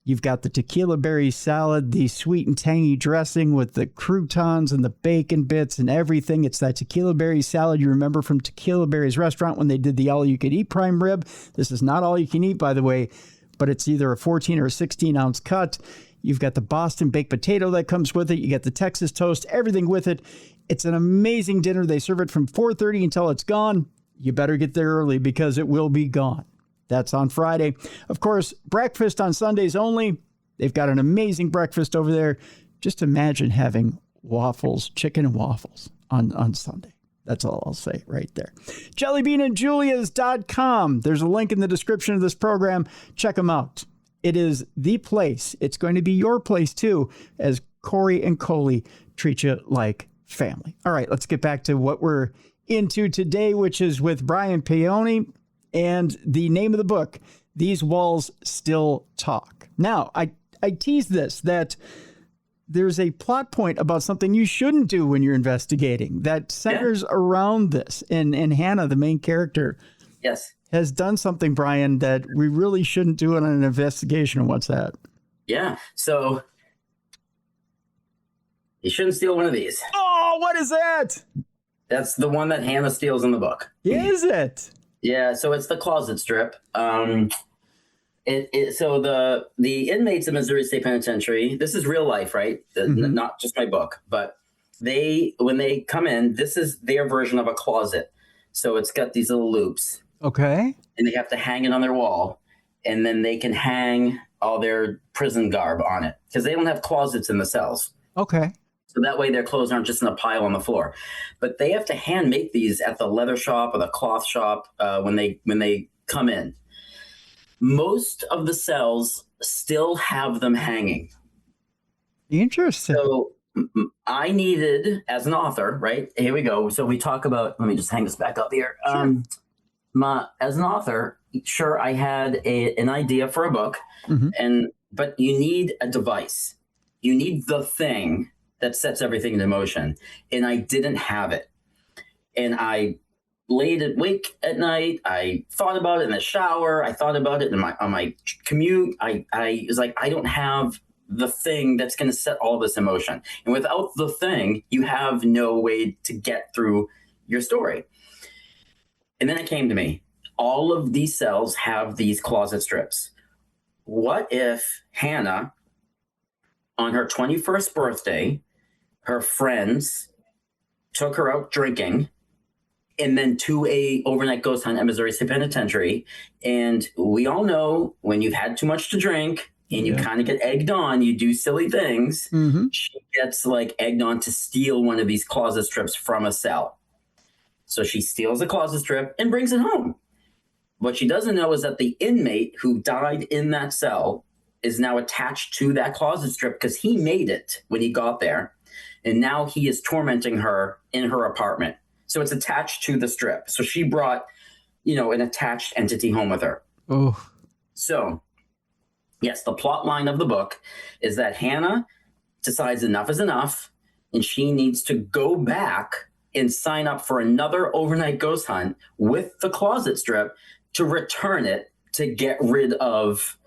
You've got the tequila berry salad, the sweet and tangy dressing with the croutons and the bacon bits and everything. It's that tequila berry salad you remember from Tequila Berry's restaurant when they did the all-you-can-eat prime rib. This is not all you can eat, by the way, but it's either a 14 or a 16-ounce cut. You've got the Boston baked potato that comes with it. You get the Texas toast, everything with it. It's an amazing dinner. They serve it from 4:30 until it's gone. You better get there early because it will be gone. That's on Friday. Of course, breakfast on Sundays only. They've got an amazing breakfast over there. Just imagine having waffles, chicken and waffles on Sunday. That's all I'll say right there. JellyBeanandJulia's.com. There's a link in the description of this program. Check them out. It is the place. It's going to be your place too, as Corey and Coley treat you like family. All right, let's get back to what we're into today, which is with Brian Paone. And the name of the book, These Walls Still Talk. Now, I tease this, that there's a plot point about something you shouldn't do when you're investigating that centers around this. And Hannah, the main character, has done something, Brian, that we really shouldn't do in an investigation. What's that? Yeah. So you shouldn't steal one of these. Oh, what is that? That's the one that Hannah steals in the book. Is it? Yeah. So it's the closet strip. So the inmates of Missouri State Penitentiary, this is real life, right? Not just my book, but when they come in, this is their version of a closet. So it's got these little loops. Okay. And they have to hang it on their wall, and then they can hang all their prison garb on it because they don't have closets in the cells. Okay. So that way their clothes aren't just in a pile on the floor. But they have to hand make these at the leather shop or the cloth shop when they come in. Most of the cells still have them hanging. Interesting. So I needed, as an author, right? Here we go. So we talk about, let me just hang this back up here. Sure. As an author, sure, I had an idea for a book, but you need a device. You need the thing that sets everything into motion. And I didn't have it. And I laid awake at night. I thought about it in the shower. I thought about it on my commute. I was like, I don't have the thing that's going to set all this in motion. And without the thing, you have no way to get through your story. And then it came to me. All of these cells have these closet strips. What if Hannah, on her 21st birthday, her friends took her out drinking and then to a overnight ghost hunt at Missouri State Penitentiary. And we all know when you've had too much to drink and you kind of get egged on, you do silly things. She gets like egged on to steal one of these closet strips from a cell. So she steals a closet strip and brings it home. What she doesn't know is that the inmate who died in that cell is now attached to that closet strip because he made it when he got there. And now he is tormenting her in her apartment. So it's attached to the strip. So she brought, an attached entity home with her. Oh. So, yes, the plot line of the book is that Hannah decides enough is enough, and she needs to go back and sign up for another overnight ghost hunt with the closet strip to return it to get rid of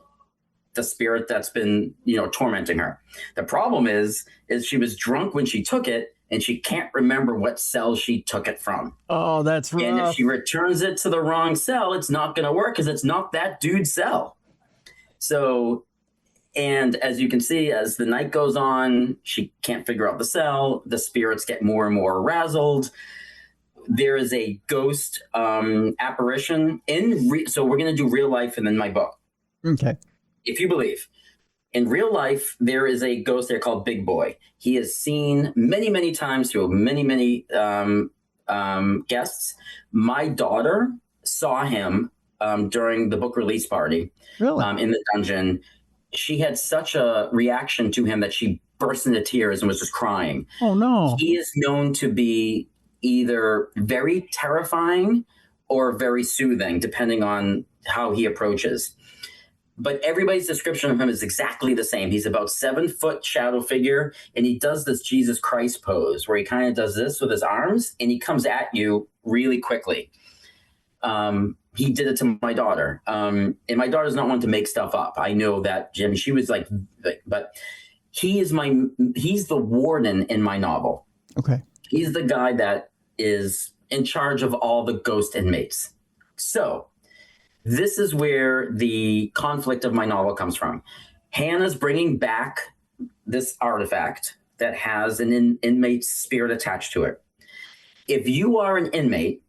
the spirit that's been, tormenting her. The problem is she was drunk when she took it and she can't remember what cell she took it from. Oh, that's rough. And if she returns it to the wrong cell, it's not going to work because it's not that dude's cell. So, and as you can see, as the night goes on, she can't figure out the cell. The spirits get more and more aroused. There is a ghost apparition so we're going to do real life and then my book. Okay. If you believe. In real life, there is a ghost there called Big Boy. He is seen many, many times through many, many guests. My daughter saw him during the book release party. Really? In the dungeon. She had such a reaction to him that she burst into tears and was just crying. Oh, no. He is known to be either very terrifying or very soothing, depending on how he approaches. But everybody's description of him is exactly the same. He's about 7-foot shadow figure, and he does this Jesus Christ pose where he kind of does this with his arms, and he comes at you really quickly. He did it to my daughter. And my daughter's not one to make stuff up. I know that, Jim. She was like, but he's the warden in my novel. Okay. He's the guy that is in charge of all the ghost inmates. So this is where the conflict of my novel comes from. Hannah's bringing back this artifact that has an inmate's spirit attached to it. If you are an inmate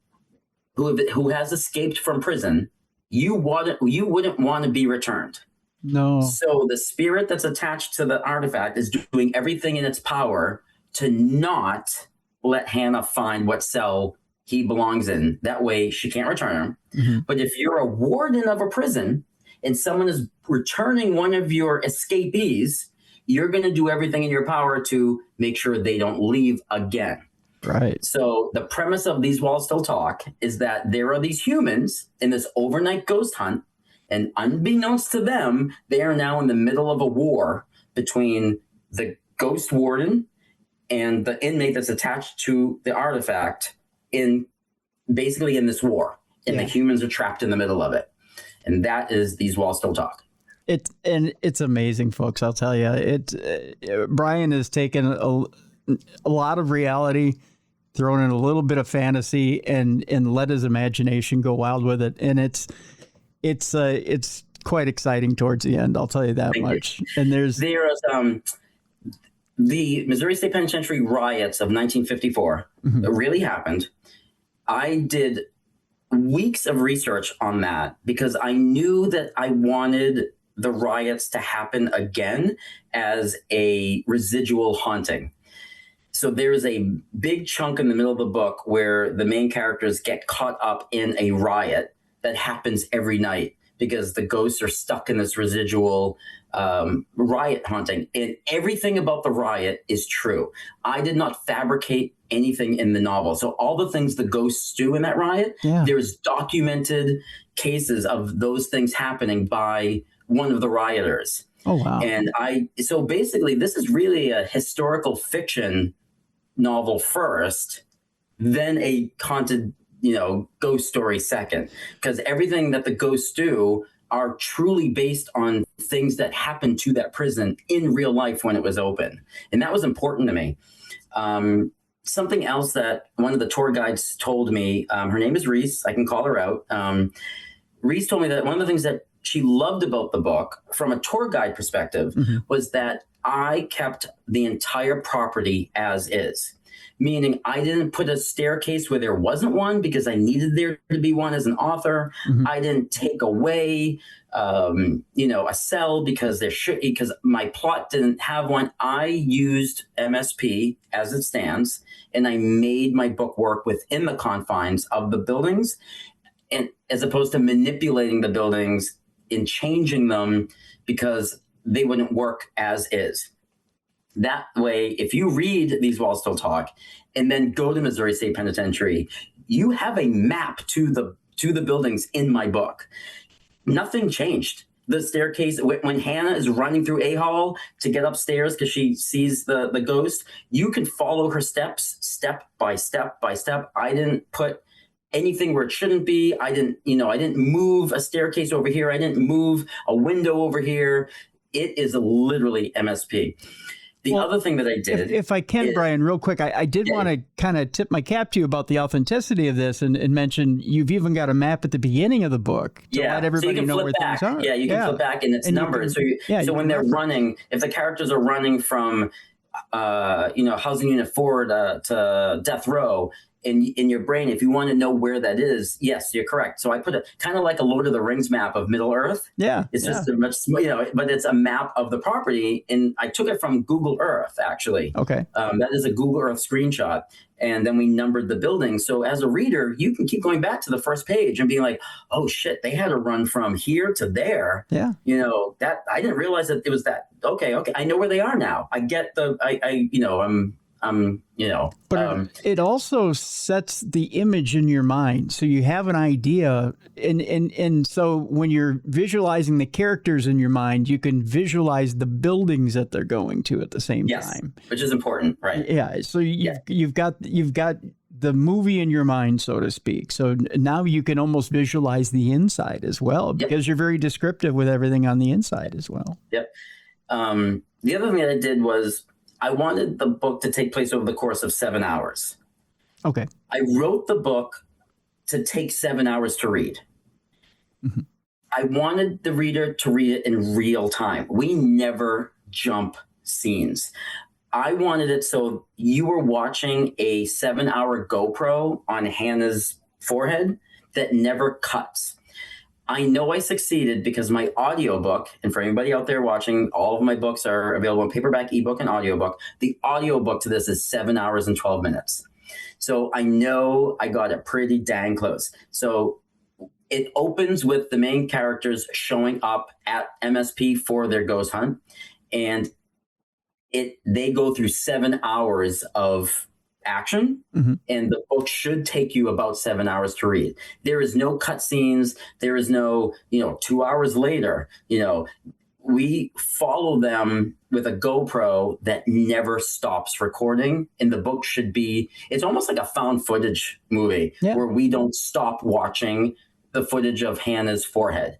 who has escaped from prison, you wouldn't want to be returned. No. So the spirit that's attached to the artifact is doing everything in its power to not let Hannah find what cell he belongs in. That way she can't return him. But if you're a warden of a prison and someone is returning one of your escapees, you're going to do everything in your power to make sure they don't leave again. Right. So the premise of These Walls Still Talk is that there are these humans in this overnight ghost hunt, and unbeknownst to them, they are now in the middle of a war between the ghost warden and the inmate that's attached to the artifact in this war. and the humans are trapped in the middle of it. And that is These Walls Still Talk. It's amazing, folks. I'll tell you, Brian has taken a lot of reality, thrown in a little bit of fantasy, and let his imagination go wild with it. And it's quite exciting towards the end. I'll tell you that much. And there's the Missouri State Penitentiary riots of 1954 that really happened. I did weeks of research on that because I knew that I wanted the riots to happen again as a residual haunting. So there's a big chunk in the middle of the book where the main characters get caught up in a riot that happens every night because the ghosts are stuck in this residual riot haunting. And everything about the riot is true. I did not fabricate anything in the novel. So all the things the ghosts do in that riot, there's documented cases of those things happening by one of the rioters. Oh, wow. And so basically this is really a historical fiction novel first, then a haunted, ghost story second, because everything that the ghosts do are truly based on things that happened to that prison in real life when it was open. And that was important to me. Something else that one of the tour guides told me, her name is Reese, I can call her out. Reese told me that one of the things that she loved about the book from a tour guide perspective was that I kept the entire property as is. Meaning I didn't put a staircase where there wasn't one because I needed there to be one as an author. I didn't take away, a cell because because my plot didn't have one. I used MSP as it stands, and I made my book work within the confines of the buildings, and as opposed to manipulating the buildings and changing them because they wouldn't work as is. That way, if you read These Walls Still Talk and then go to Missouri State Penitentiary, you have a map to the buildings in my book. Nothing changed. The staircase, when Hannah is running through A Hall to get upstairs because she sees the ghost, you can follow her steps, step by step by step. I didn't put anything where it shouldn't be. I didn't move a staircase over here. I didn't move a window over here. It is literally MSP. The other thing that I did... If I can, Brian, real quick, I did want to kind of tip my cap to you about the authenticity of this and mention you've even got a map at the beginning of the book to let everybody know where things are. Yeah, you can flip back and it's numbered. So when they're running, if the characters are running from, Housing Unit 4 to Death Row, in your brain, if you want to know where that is, yes, you're correct. So I put it kind of like a Lord of the Rings map of Middle Earth. Yeah. It's just a much, but it's a map of the property. And I took it from Google Earth, actually. Okay. That is a Google Earth screenshot. And then we numbered the buildings. So as a reader, you can keep going back to the first page and being like, oh shit, they had to run from here to there. Yeah. That I didn't realize that it was that. Okay. I know where they are now. I get but it also sets the image in your mind, so you have an idea, and so when you're visualizing the characters in your mind, you can visualize the buildings that they're going to at the same time, which is important, right? Yeah. So you've got the movie in your mind, so to speak. So now you can almost visualize the inside as well because you're very descriptive with everything on the inside as well. Yep. The other thing that I did was, I wanted the book to take place over the course of 7 hours. Okay. I wrote the book to take 7 hours to read. I wanted the reader to read it in real time. We never jump scenes. I wanted it so you were watching a 7-hour GoPro on Hannah's forehead that never cuts. I know I succeeded because my audiobook, and for anybody out there watching, all of my books are available in paperback, ebook, and audiobook. The audiobook to this is 7 hours and 12 minutes. So I know I got it pretty dang close. So it opens with the main characters showing up at MSP for their ghost hunt. And they go through 7 hours of action, and the book should take you about 7 hours to read. There is no cutscenes. There is no, 2 hours later, we follow them with a GoPro that never stops recording. And the book should be, it's almost like a found footage movie where we don't stop watching the footage of Hannah's forehead.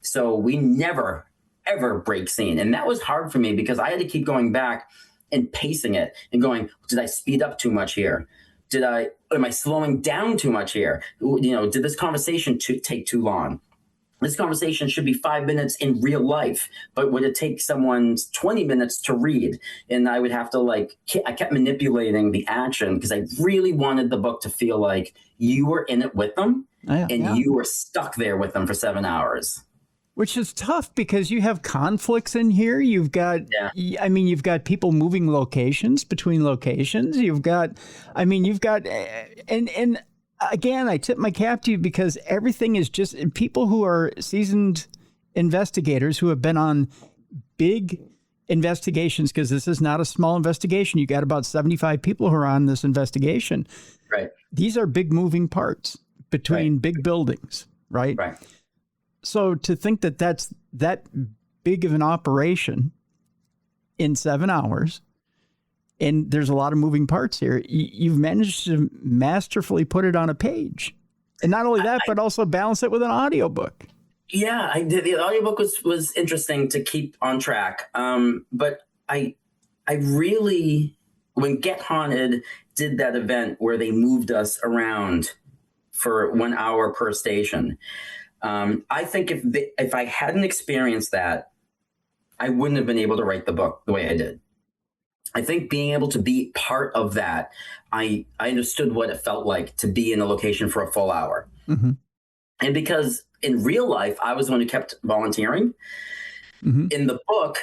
So we never, ever break scene. And that was hard for me because I had to keep going back and pacing it and going, did I speed up too much here? Am I slowing down too much here? Did this conversation take too long? This conversation should be 5 minutes in real life, but would it take someone 20 minutes to read? And I would have to I kept manipulating the action because I really wanted the book to feel like you were in it with them you were stuck there with them for 7 hours. Which is tough because you have conflicts in here. You've got, you've got people moving locations between locations. And again, I tip my cap to you because everything is just people who are seasoned investigators who have been on big investigations, because this is not a small investigation. You got about 75 people who are on this investigation. Right. These are big moving parts between big buildings, right? Right. So to think that that's that big of an operation in 7 hours, and there's a lot of moving parts here, you've managed to masterfully put it on a page. And not only that, but also balance it with an audiobook. Yeah, I did. The audiobook was interesting to keep on track. But I really, when Get Haunted did that event where they moved us around for 1 hour per station, I think if I hadn't experienced that, I wouldn't have been able to write the book the way I did. I think being able to be part of that, I understood what it felt like to be in a location for a full hour. Mm-hmm. And because in real life, I was the one who kept volunteering. Mm-hmm. In the book,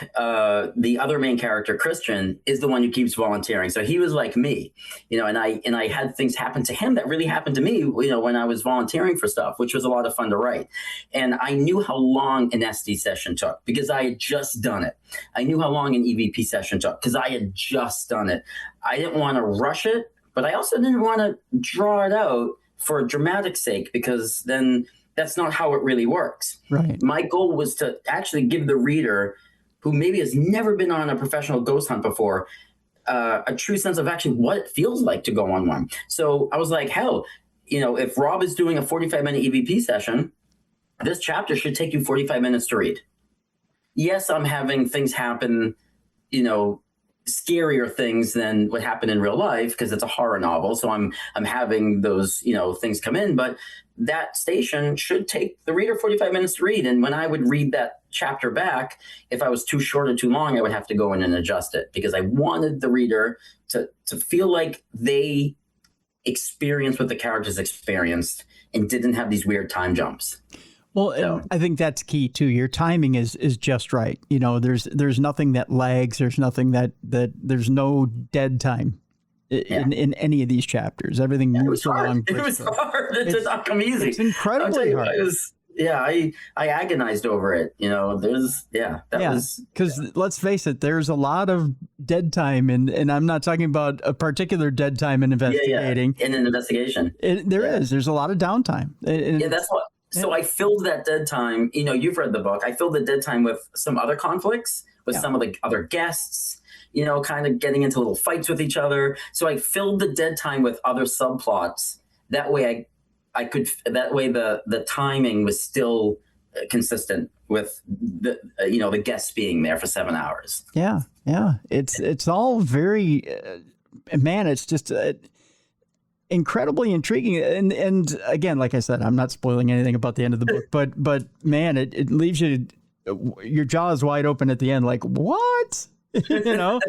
the other main character, Christian, is the one who keeps volunteering. So he was like me, and I had things happen to him that really happened to me, when I was volunteering for stuff, which was a lot of fun to write. And I knew how long an SD session took because I had just done it. I knew how long an EVP session took because I had just done it. I didn't want to rush it, but I also didn't want to draw it out for dramatic sake because then that's not how it really works. Right. My goal was to actually give the reader, who maybe has never been on a professional ghost hunt before, a true sense of actually what it feels like to go on one. So I was like, hell, if Rob is doing a 45-minute EVP session, this chapter should take you 45 minutes to read. Yes, I'm having things happen, scarier things than what happened in real life because it's a horror novel. So I'm having those, things come in, but that station should take the reader 45 minutes to read. And when I would read that chapter back, if I was too short or too long, I would have to go in and adjust it because I wanted the reader to feel like they experienced what the characters experienced and didn't have these weird time jumps. Well, and I think that's key too. Your timing is just right. There's nothing that lags. There's nothing that there's no dead time in any of these chapters. Everything moves along. It was hard. It did not come easy. It's incredibly hard. I agonized over it. Because let's face it, there's a lot of dead time, and I'm not talking about a particular dead time in investigating. In an investigation, there's a lot of downtime. That's what. So I filled that dead time, you've read the book. I filled the dead time with some other conflicts, with some of the other guests, kind of getting into little fights with each other. So I filled the dead time with other subplots. That way the timing was still consistent with the guests being there for 7 hours. Yeah. Yeah. It's all very, man, it's just, incredibly intriguing. And again, like I said, I'm not spoiling anything about the end of the book, but man, it leaves you, your jaw is wide open at the end. Like, what? It's the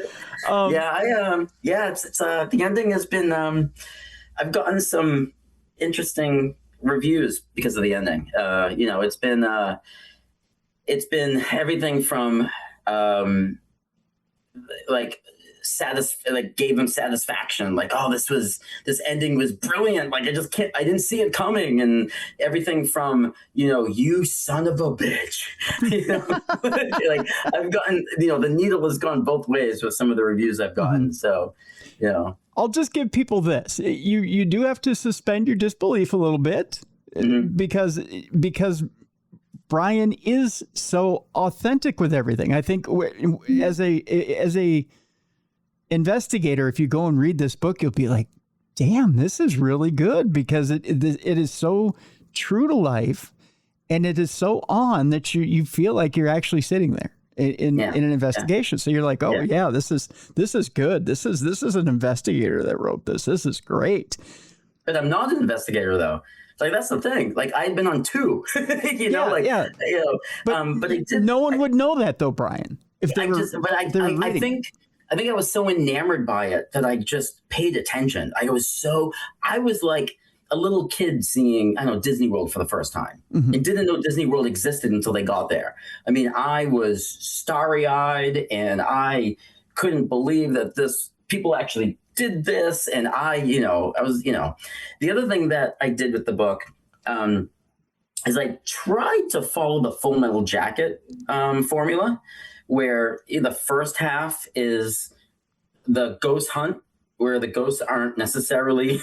ending has been, I've gotten some interesting reviews because of the ending. It's been everything from, gave him satisfaction, this ending was brilliant, I didn't see it coming, and everything from you son of a bitch, I've gotten, the needle has gone both ways with some of the reviews I've gotten. Mm-hmm. So I'll just give people this, you do have to suspend your disbelief a little bit. Mm-hmm. because Brian is so authentic with everything. I think as a investigator, if you go and read this book, you'll be like, damn, this is really good, because it is so true to life, and it is so on that you feel like you're actually sitting there in an investigation. So you're like, oh yeah, this is good. This is an investigator that wrote this. This is great. But I'm not an investigator, though. Like, that's the thing. Like, I'd been on two, but no one would know that, though, Brian. If they I think I was so enamored by it that I just paid attention. I was like a little kid seeing, Disney World for the first time. Mm-hmm. And didn't know Disney World existed until they got there. I mean, I was starry-eyed, and I couldn't believe that people actually did this. And I was, the other thing that I did with the book is I tried to follow the Full Metal Jacket formula, where the first half is the ghost hunt, where the ghosts aren't necessarily,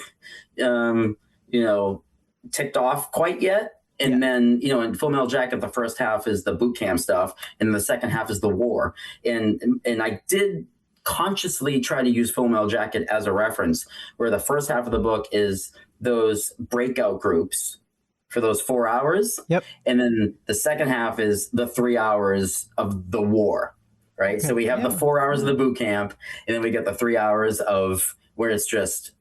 ticked off quite yet. And then, in Full Metal Jacket, the first half is the boot camp stuff, and the second half is the war. And I did consciously try to use Full Metal Jacket as a reference, where the first half of the book is those breakout groups for those 4 hours. Yep. And then the second half is the 3 hours of the war, right? Okay. So we have the 4 hours of the boot camp, and then we get the 3 hours of where it's just,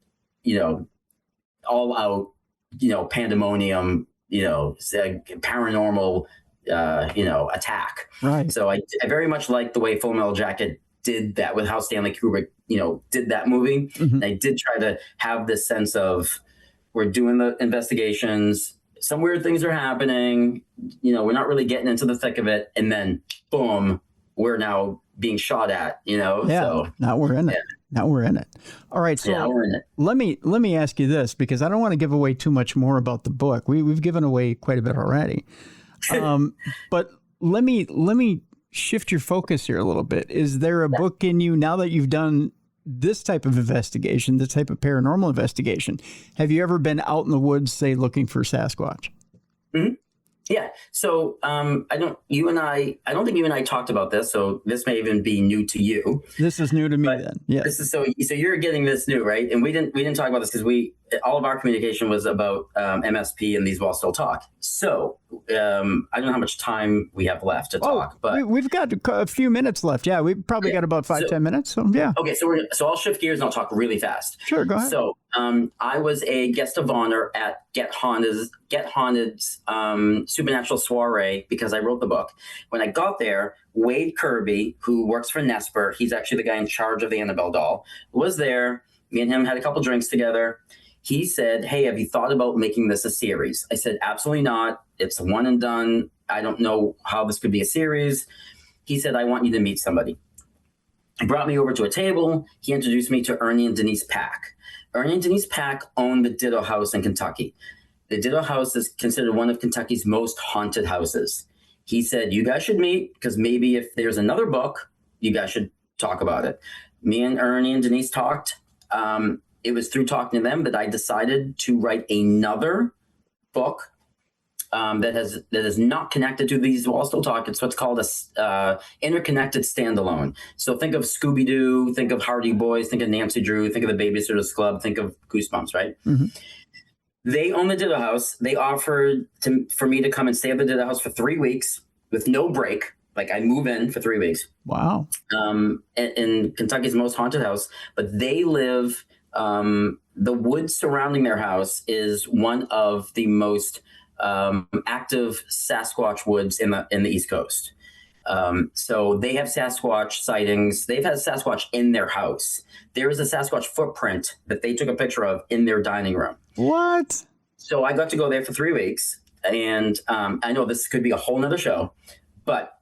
all out, pandemonium, paranormal, attack. Right. So I very much like the way Full Metal Jacket did that, with how Stanley Kubrick, did that movie. Mm-hmm. And I did try to have this sense of, we're doing the investigations, some weird things are happening, we're not really getting into the thick of it, and then boom, we're now being shot at, Yeah, so now we're in it. Now we're in it. All right, so we're in it. Let me ask you this, because I don't want to give away too much more about the book. We've given away quite a bit already. But let me shift your focus here a little bit. Is there a book in you, now that you've done this type of investigation, this type of paranormal investigation? Have you ever been out in the woods, say, looking for Sasquatch? Mm-hmm. Yeah. So I don't think you and I talked about this, so this may even be new to you. This is new to me then. Yeah. This is so you're getting this new, right? And we didn't talk about this because all of our communication was about MSP and These Walls Still Talk. So I don't know how much time we have left to talk, but we've got a few minutes left. Yeah, we've probably got about 10 minutes. So yeah. Okay, so I'll shift gears and I'll talk really fast. Sure, go ahead. So I was a guest of honor at Get Haunted's Supernatural Soiree because I wrote the book. When I got there, Wade Kirby, who works for Nesper, he's actually the guy in charge of the Annabelle doll, was there. Me and him had a couple drinks together. He said, "Hey, have you thought about making this a series?" I said, "Absolutely not. It's one and done. I don't know how this could be a series." He said, "I want you to meet somebody." He brought me over to a table. He introduced me to Ernie and Denise Pack. Ernie and Denise Pack owned the Ditto House in Kentucky. The Ditto House is considered one of Kentucky's most haunted houses. He said, "You guys should meet, because maybe if there's another book, you guys should talk about it." Me and Ernie and Denise talked. It was through talking to them that I decided to write another book that is not connected to These Walls Still Talk. It's what's called a interconnected standalone. So think of Scooby-Doo, think of Hardy Boys, think of Nancy Drew, think of the Babysitter's Club, think of Goosebumps, right? Mm-hmm. They own the Ditto House. They offered for me to come and stay at the Ditto House for 3 weeks with no break. Like, I move in for 3 weeks. Wow. In Kentucky's most haunted house. But they live, the woods surrounding their house is one of the most active Sasquatch woods in the East Coast. So they have Sasquatch sightings. They've had Sasquatch in their house. There is a Sasquatch footprint that they took a picture of in their dining room. What? So I got to go there for 3 weeks. And I know this could be a whole nother show. But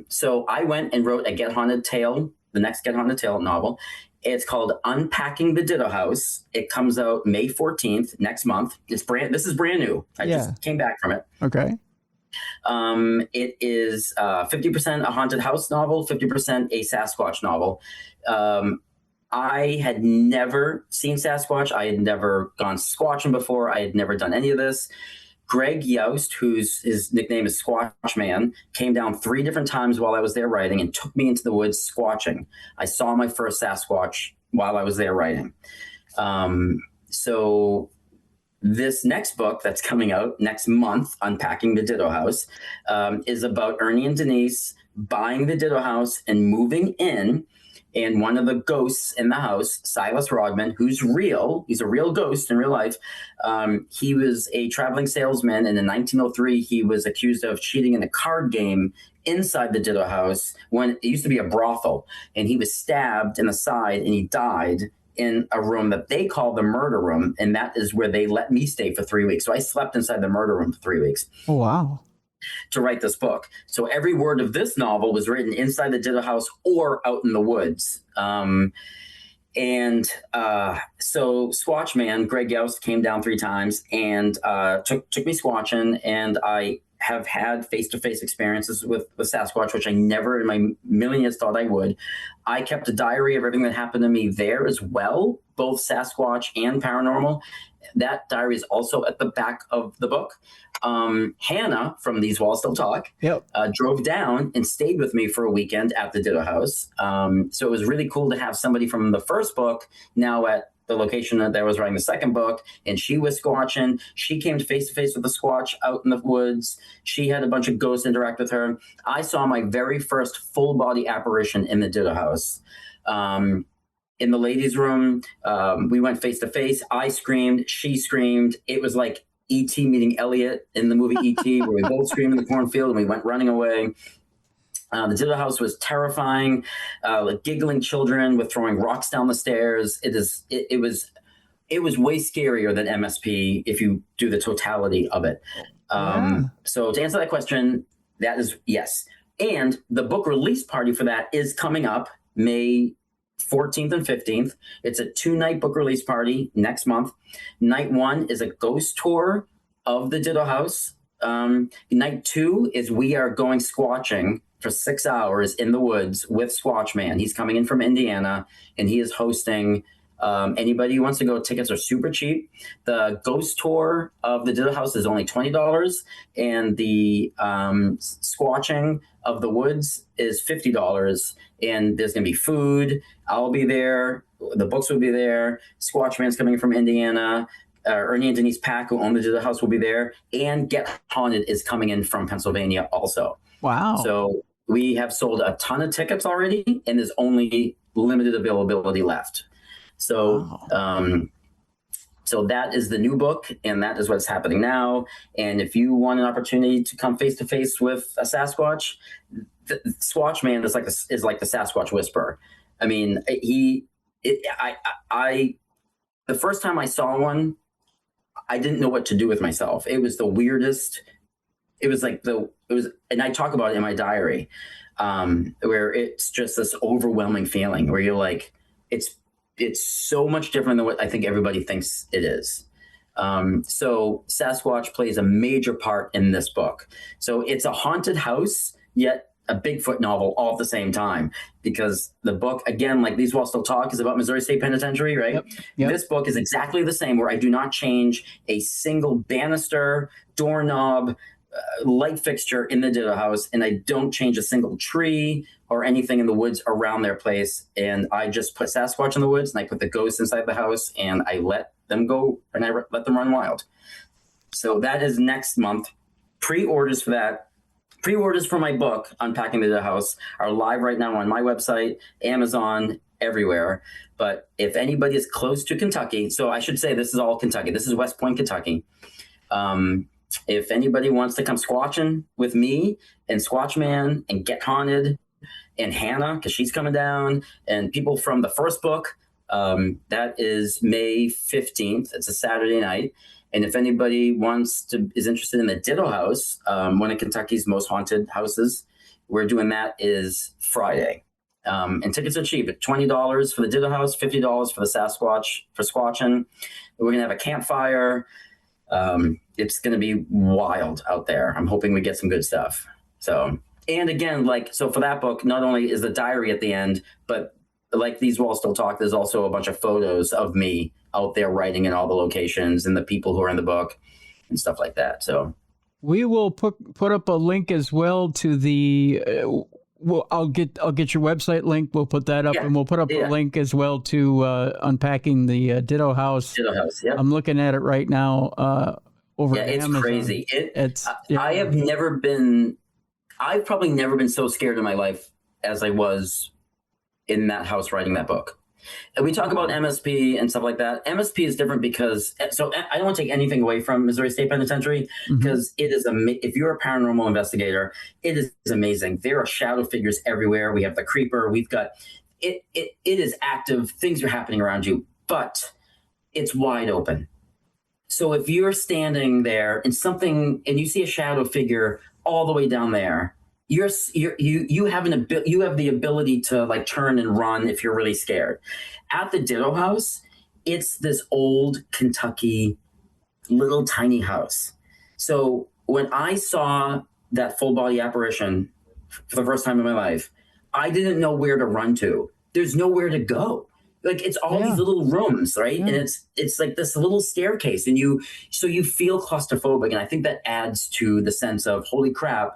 so I went and wrote a Get Haunted tale, the next Get Haunted tale novel. It's called Unpacking the Ditto House. It comes out May 14th next month. This is brand new. I just came back from it. Okay. It is 50% a haunted house novel, 50% a Sasquatch novel. I had never seen Sasquatch. I had never gone squatching before. I had never done any of this. Greg Youst, his nickname is Squatch Man, came down 3 different times while I was there writing and took me into the woods squatching. I saw my first Sasquatch while I was there writing. So this next book that's coming out next month, Unpacking the Ditto House, is about Ernie and Denise buying the Ditto House and moving in. And one of the ghosts in the house, Silas Rodman, who's real, he's a real ghost in real life. He was a traveling salesman, and in 1903, he was accused of cheating in a card game inside the Ditto House when it used to be a brothel. And he was stabbed in the side, and he died in a room that they call the murder room. And that is where they let me stay for 3 weeks. So I slept inside the murder room for 3 weeks. Oh, wow. To write this book. So every word of this novel was written inside the Ditto House or out in the woods. So Squatch Man, Greg Youst, came down 3 times and took me squatching, and I have had face-to-face experiences with Sasquatch, which I never in my million years thought I would. I kept a diary of everything that happened to me there as well, both Sasquatch and paranormal. That diary is also at the back of the book. Hannah from These Walls Still Talk drove down and stayed with me for a weekend at the Ditto House. So it was really cool to have somebody from the first book now at the location that I was writing the second book, and she was squatching. She came face to face with the Squatch out in the woods. She had a bunch of ghosts interact with her. I saw my very first full body apparition in the Ditto House. In the ladies' room, we went face to face. I screamed, she screamed. It was like E.T. meeting Elliot in the movie E.T., where we both screamed in the cornfield and we went running away. The Ditto House was terrifying. Like giggling children with throwing rocks down the stairs. It was way scarier than MSP if you do the totality of it. So to answer that question, that is yes. And the book release party for that is coming up May 14th and 15th. It's a 2-night book release party next month. Night 1 is a ghost tour of the Ditto House. Night 2 is we are going squatching for 6 hours in the woods with Squatch Man. He's coming in from Indiana, and he is hosting anybody who wants to go. Tickets are super cheap. The ghost tour of the Ditto House is only $20, and the squatching of the woods is $50. And there's going to be food. I'll be there. The books will be there. Squatch Man's coming from Indiana. Ernie and Denise Pack, who own the Ditto House, will be there. And Get Haunted is coming in from Pennsylvania also. Wow. So we have sold a ton of tickets already, and there's only limited availability left. So, so that is the new book, and that is what's happening now. And if you want an opportunity to come face to face with a Sasquatch, the Squatch Man is like the Sasquatch whisperer. I mean, the first time I saw one, I didn't know what to do with myself. It was the weirdest. It was, and I talk about it in my diary, where it's just this overwhelming feeling where you're like, it's so much different than what I think everybody thinks it is. So Sasquatch plays a major part in this book. So it's a haunted house, yet a Bigfoot novel all at the same time, because the book, again, like These Walls Still Talk, is about Missouri State Penitentiary, right? Yep. This book is exactly the same, where I do not change a single banister, doorknob, light fixture in the Ditto House, and I don't change a single tree or anything in the woods around their place. And I just put Sasquatch in the woods, and I put the ghosts inside the house, and I let them go, and I let them run wild. So that is next month. Pre-orders for that. Pre-orders for my book, Unpacking the Ditto House, are live right now on my website, Amazon, everywhere. But if anybody is close to Kentucky, so I should say this is all Kentucky. This is West Point, Kentucky. If anybody wants to come squatching with me and Squatch Man and Get Haunted and Hannah, because she's coming down, and people from the first book, that is May 15th. It's a Saturday night. And if anybody is interested in the Ditto House, one of Kentucky's most haunted houses, we're doing that is Friday. And tickets are cheap at $20 for the Ditto House, $50 for the Sasquatch, for squatching. We're going to have a campfire. It's going to be wild out there. I'm hoping we get some good stuff. So, and again, so for that book, not only is the diary at the end, but like These Walls Still Talk, there's also a bunch of photos of me out there writing in all the locations and the people who are in the book. and stuff like that. So we will put up a link as well to the. I'll get your website link. We'll put that up, and we'll put up a link as well to unpacking the Ditto House. Ditto House, yeah. I'm looking at it right now. Over at it's Amazon. Crazy. I've probably never been so scared in my life as I was in that house writing that book. And we talk about MSP and stuff like that. MSP is different because, so I don't want to take anything away from Missouri State Penitentiary, because it is, if you're a paranormal investigator, it is amazing. There are shadow figures everywhere. We have the creeper. We've got, it is active. Things are happening around you, but it's wide open. So if you're standing there and you see a shadow figure all the way down there, you have the ability to like turn and run if you're really scared. At the Ditto House, it's this old Kentucky little tiny house. So when I saw that full body apparition for the first time in my life, I didn't know where to run to. There's nowhere to go. Like it's all these little rooms, right? Yeah. And it's like this little staircase, and you feel claustrophobic, and I think that adds to the sense of holy crap.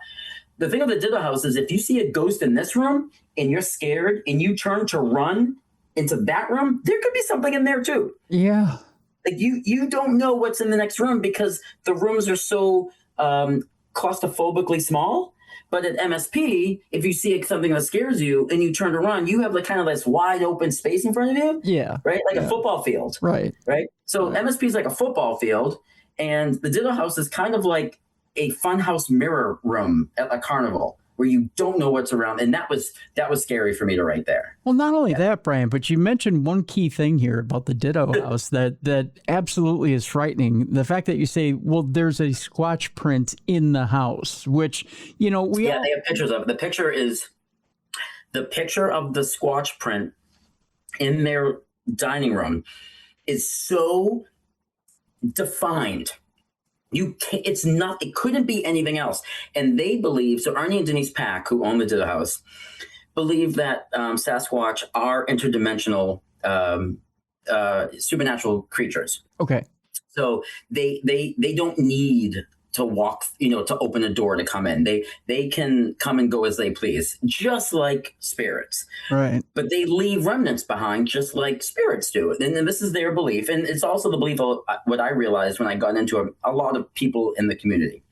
The thing of the Ditto House is if you see a ghost in this room and you're scared and you turn to run into that room, there could be something in there too. Yeah. Like you don't know what's in the next room because the rooms are so claustrophobically small. But at MSP, if you see something that scares you and you turn to run, you have like kind of this wide open space in front of you. Yeah. Right? Like a football field. Right. Right? So MSP is like a football field, and the Ditto House is kind of like a funhouse mirror room at a carnival where you don't know what's around. And that was scary for me to write there. Well, not only that, Brian, but you mentioned one key thing here about the Ditto House that absolutely is frightening. The fact that you say, well, there's a Squatch print in the house, which, they have pictures of. The picture of the Squatch print in their dining room is so defined. It couldn't be anything else. And they believe, so Arnie and Denise Pack, who own the Ditto House, believe that Sasquatch are interdimensional supernatural creatures. Okay. So they don't need to walk, to open a door to come in. They can come and go as they please, just like spirits. Right. But they leave remnants behind just like spirits do. And this is their belief. And it's also the belief of what I realized when I got into a lot of people in the community.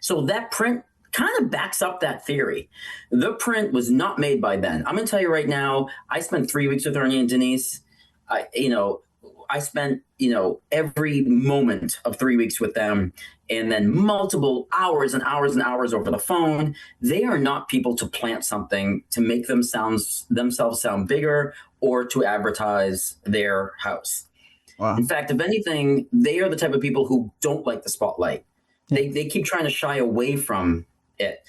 So that print kind of backs up that theory. The print was not made by Ben. I'm going to tell you right now, I spent 3 weeks with Ernie and Denise. I spent, every moment of 3 weeks with them, and then multiple hours and hours and hours over the phone. They are not people to plant something to make themselves sound bigger or to advertise their house. Wow. In fact, if anything, they are the type of people who don't like the spotlight. Yeah. They keep trying to shy away from it.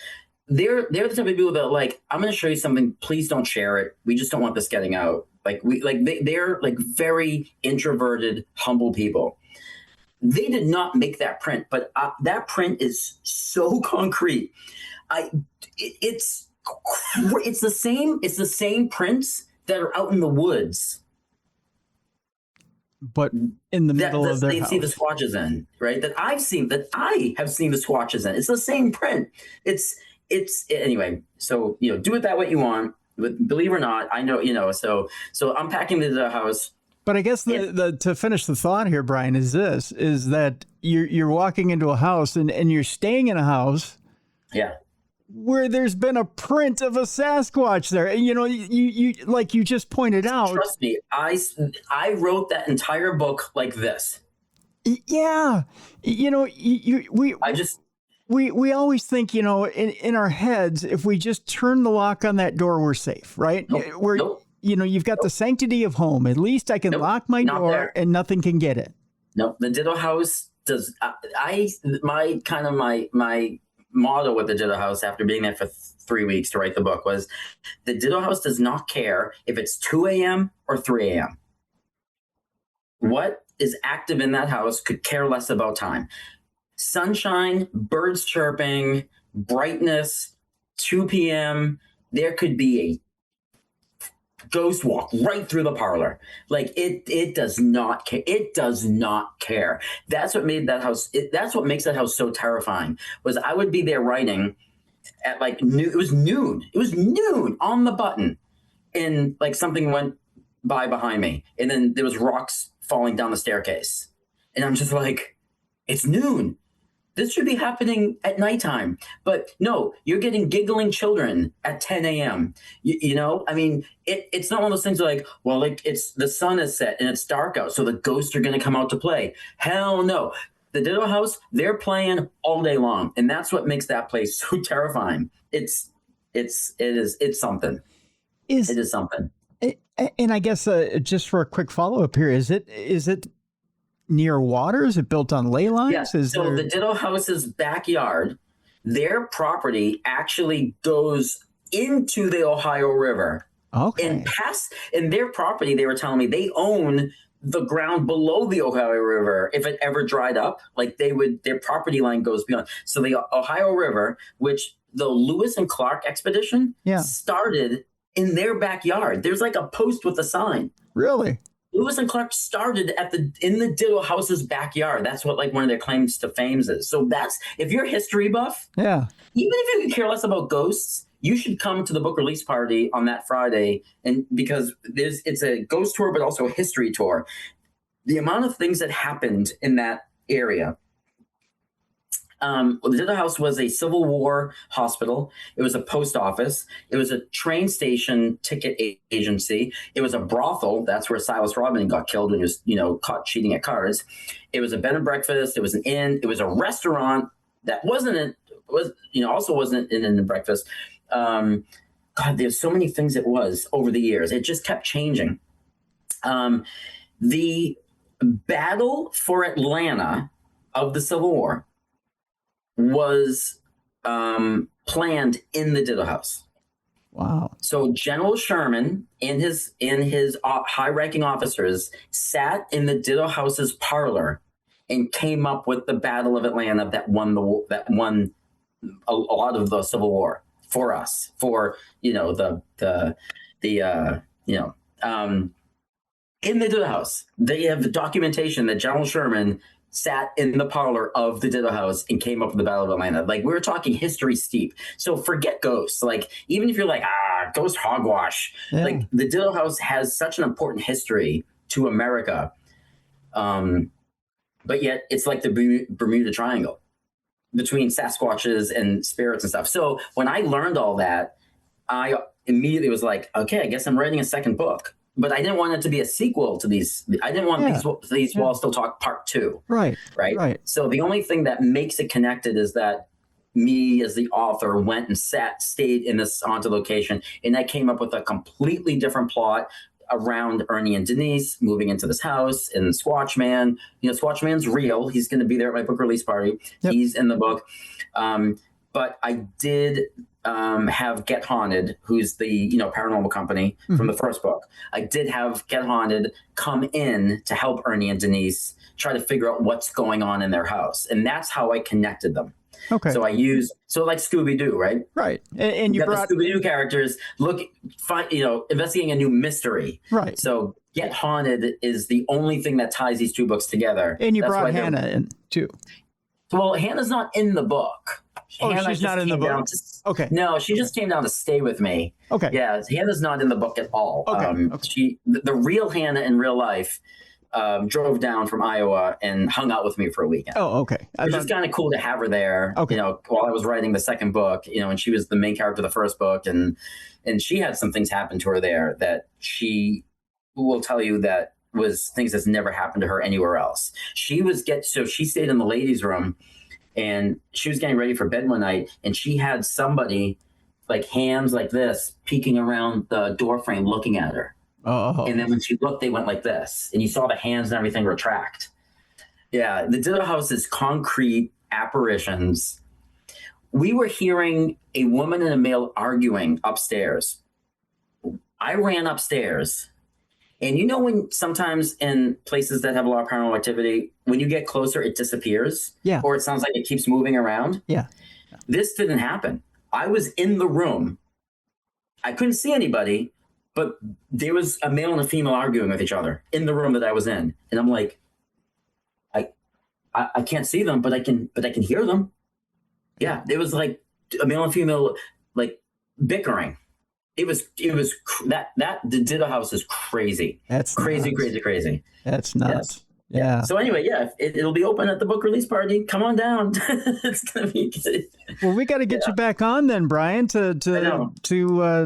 They're the type of people that like, I'm going to show you something. Please don't share it. We just don't want this getting out. They're like very introverted, humble people. They did not make that print, but that print is so concrete. It's the same prints that are out in the woods, but in the middle of their they house. See the Squatches in, right? That I have seen the Squatches in. It's the same print. It's anyway. So do it that way you want. Believe it or not, I know, so unpacking the house. But I guess to finish the thought here, Brian, is that you're walking into a house and you're staying in a house. Yeah. Where there's been a print of a Sasquatch there. And, you like you just pointed out. Trust me, I wrote that entire book like this. Yeah. We always think, in our heads, if we just turn the lock on that door, we're safe, right? Nope. You've got the sanctity of home. At least I can lock my door there. And nothing can get it. No, the Ditto House does. My motto with the Ditto House after being there for 3 weeks to write the book was the Ditto House does not care if it's 2 a.m. or 3 a.m. What is active in that house could care less about time. Sunshine, birds chirping, brightness, 2 p.m. There could be a ghost walk right through the parlor. Like it does not care. It does not care. That's what made that house. That's what makes that house so terrifying. Was I would be there writing at like noon. It was noon. It was noon on the button, and like something went by behind me, and then there was rocks falling down the staircase, and I'm just like, it's noon. This should be happening at nighttime. But no, you're getting giggling children at 10 a.m. You know, I mean, it's not one of those things like, well, like it's the sun is set and it's dark out, so the ghosts are going to come out to play. Hell no. The Ditto House, they're playing all day long. And that's what makes that place so terrifying. It's something. It is something. And I guess just for a quick follow-up here, is it near water? Is it built on ley lines? Yeah. So the Ditto House's backyard, their property actually goes into the Ohio River. Okay. And their property, they were telling me, they own the ground below the Ohio River. If it ever dried up, like their property line goes beyond. So the Ohio River, which the Lewis and Clark expedition started in their backyard. There's like a post with a sign. Really? Lewis and Clark started in the Ditto House's backyard. That's what like one of their claims to fame is. So if you're a history buff, even if you could care less about ghosts, you should come to the book release party on that Friday, and because it's a ghost tour, but also a history tour. The amount of things that happened in that area. The Ditto House was a Civil War hospital. It was a post office. It was a train station ticket agency. It was a brothel. That's where Silas Rodman got killed when he was, caught cheating at cards. It was a bed and breakfast. It was an inn. It was a restaurant that also wasn't an inn and breakfast. God, there's so many things it was over the years. It just kept changing. The battle for Atlanta of the Civil War was planned in the Ditto House. Wow. So General Sherman and his high-ranking officers sat in the Ditto House's parlor and came up with the Battle of Atlanta that won a lot of the Civil War for us. For in the Ditto House, they have the documentation that General Sherman sat in the parlor of the Ditto House and came up with the Battle of Atlanta. Like, we're talking history steep. So forget ghosts. Like, even if you're like, ghost hogwash, like the Ditto House has such an important history to America. But yet it's like the Bermuda Triangle between Sasquatches and spirits and stuff. So when I learned all that, I immediately was like, okay, I guess I'm writing a second book. But I didn't want it to be a sequel to these. I didn't want these Walls Still Talk Part 2. Right. So the only thing that makes it connected is that me as the author went and stayed in this haunted location, and I came up with a completely different plot around Ernie and Denise moving into this house, and Squatch Man. Squatch Man's real. He's going to be there at my book release party. Yep. He's in the book. But I did have Get Haunted, who's the paranormal company from the first book. I did have Get Haunted come in to help Ernie and Denise try to figure out what's going on in their house, and that's how I connected them. Okay. So I use like Scooby-Doo, right? Right. And you brought the Scooby-Doo characters investigating a new mystery. Right. So Get Haunted is the only thing that ties these two books together. And you brought Hannah in too. Well, Hannah's not in the book. Hannah she's not in the book. Okay. No, she just came down to stay with me. Okay. Yeah, Hannah's not in the book at all. Okay. The real Hannah in real life drove down from Iowa and hung out with me for a weekend. Oh, okay. It's just kind of cool to have her there. Okay. While I was writing the second book, and she was the main character of the first book, and she had some things happen to her there that she will tell you that was things that's never happened to her anywhere else. She stayed in the ladies' room, and she was getting ready for bed one night, and she had somebody like hands like this peeking around the door frame looking at her. Oh. And then when she looked, they went like this, and you saw the hands and everything retract. Yeah, the Ditto House is concrete apparitions. We were hearing a woman and a male arguing upstairs. I ran upstairs. And when sometimes in places that have a lot of paranormal activity, when you get closer, it disappears. Yeah. Or it sounds like it keeps moving around. Yeah. This didn't happen. I was in the room. I couldn't see anybody, but there was a male and a female arguing with each other in the room that I was in. And I'm like, I can't see them, but I can hear them. Yeah. It was like a male and female, like bickering. It was that the Ditto House is crazy. That's crazy, nuts. crazy. That's nuts. Yes. Yeah. So anyway, it'll be open at the book release party. Come on down. It's gonna be good. Well, we got to get you back on then, Brian, to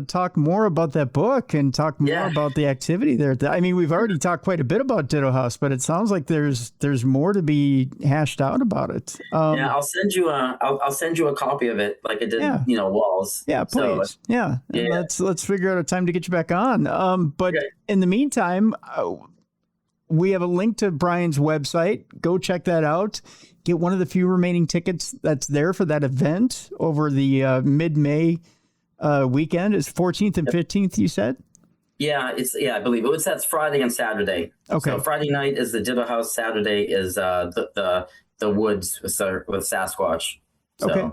talk more about that book and talk more about the activity there. I mean, we've already talked quite a bit about Ditto House, but it sounds like there's more to be hashed out about it. I'll send you a copy of it, like I did, Walls. Yeah, please. So, let's figure out a time to get you back on. But in the meantime, we have a link to Brian's website. Go check that out. Get one of the few remaining tickets that's there for that event over the mid-May weekend. It's 14th and 15th, you said? Yeah, I believe it. That's Friday and Saturday. Okay. So Friday night is the Ditto House. Saturday is the woods with Sasquatch. So, okay.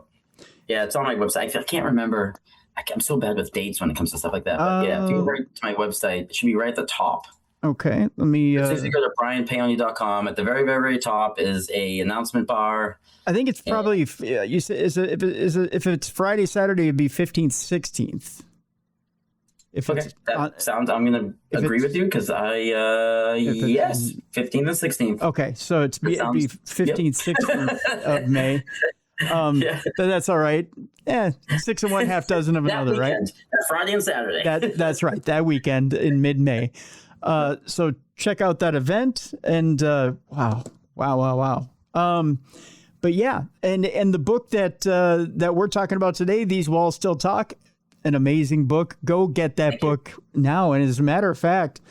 Yeah, it's on my website. I can't remember. I'm so bad with dates when it comes to stuff like that. But if you go right to my website, it should be right at the top. Okay, let me. As soon as you go to brianpaone.com, at the very, very, very top is a announcement bar. I think it's probably you said if it's Friday, Saturday, it'd be 15th, 16th. I'm going to agree with you because 15th and 16th. Okay, so it'd be 15th, 16th of May. That's all right. 6 and 1/2 dozen of another, right? That's Friday and Saturday. That's right. That weekend in mid-May. So check out that event and wow. But yeah, and the book that we're talking about today, These Walls Still Talk, an amazing book. Go get that book now. And as a matter of fact,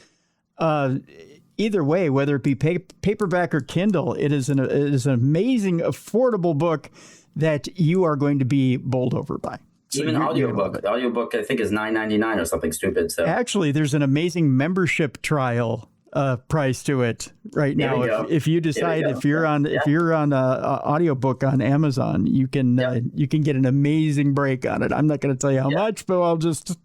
either way, whether it be paperback or Kindle, it is an amazing, affordable book that you are going to be bowled over by. So even audiobook. The audiobook, I think, is $9.99 or something stupid. So actually, there's an amazing membership trial price to it right now. If you decide if you're on an audiobook on Amazon, you can get an amazing break on it. I'm not going to tell you how much, but I'll just say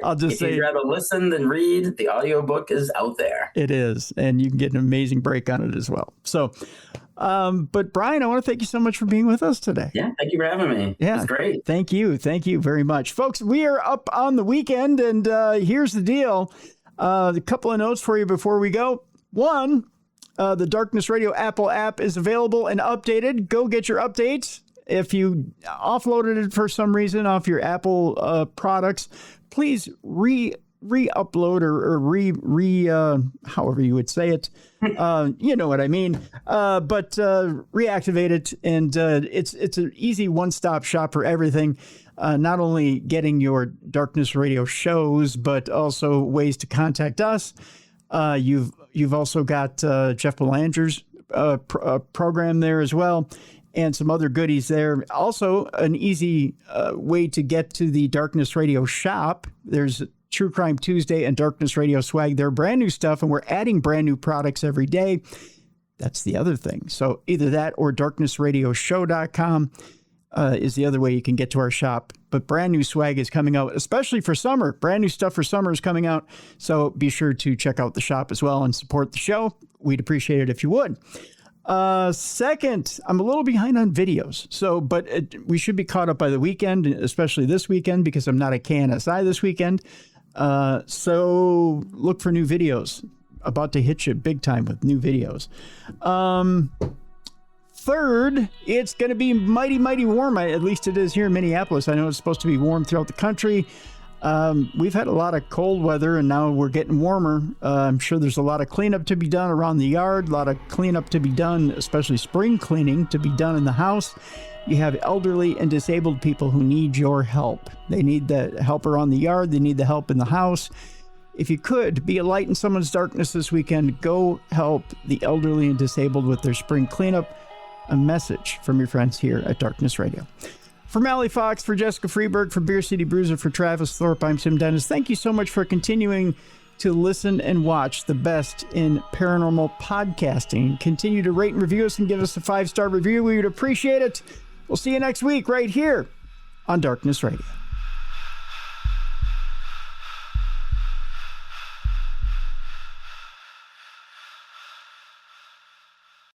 if you'd rather listen than read, the audiobook is out there. It is, and you can get an amazing break on it as well. So. But Brian, I want to thank you so much for being with us today. Yeah, thank you for having me. Yeah, it's great. Thank you very much, folks. We are up on the weekend, and here's the deal. A couple of notes for you before we go. One, the Darkness Radio Apple app is available and updated. Go get your updates. If you offloaded it for some reason off your Apple products, please re-upload or however you would say it. You know what I mean. But reactivate it, and it's an easy one-stop shop for everything. Not only getting your Darkness Radio shows, but also ways to contact us. You've also got Jeff Belanger's program there as well, and some other goodies there. Also, an easy way to get to the Darkness Radio shop. There's True Crime Tuesday and Darkness Radio swag. They're brand new stuff, and we're adding brand new products every day. That's the other thing. So either that or darknessradioshow.com is the other way you can get to our shop. But brand new swag is coming out, especially for summer. Brand new stuff for summer is coming out. So be sure to check out the shop as well and support the show. We'd appreciate it if you would. Second, I'm a little behind on videos. But we should be caught up by the weekend, especially this weekend, because I'm not at KNSI this weekend. So look for new videos. About to hit you big time with new videos. Third, it's going to be mighty, mighty warm. At least it is here in Minneapolis. I know it's supposed to be warm throughout the country. We've had a lot of cold weather, and now we're getting warmer. I'm sure there's a lot of cleanup to be done around the yard, a lot of cleanup to be done, especially spring cleaning to be done in the house. You have elderly and disabled people who need your help. They need the help around the yard. They need the help in the house. If you could be a light in someone's darkness this weekend, go help the elderly and disabled with their spring cleanup. A message from your friends here at Darkness Radio. For Maile Fox, for Jessica Freeberg, for Beer City Bruiser, for Travis Thorpe, I'm Tim Dennis. Thank you so much for continuing to listen and watch the best in paranormal podcasting. Continue to rate and review us and give us a 5-star review. We would appreciate it. We'll see you next week right here on Darkness Radio.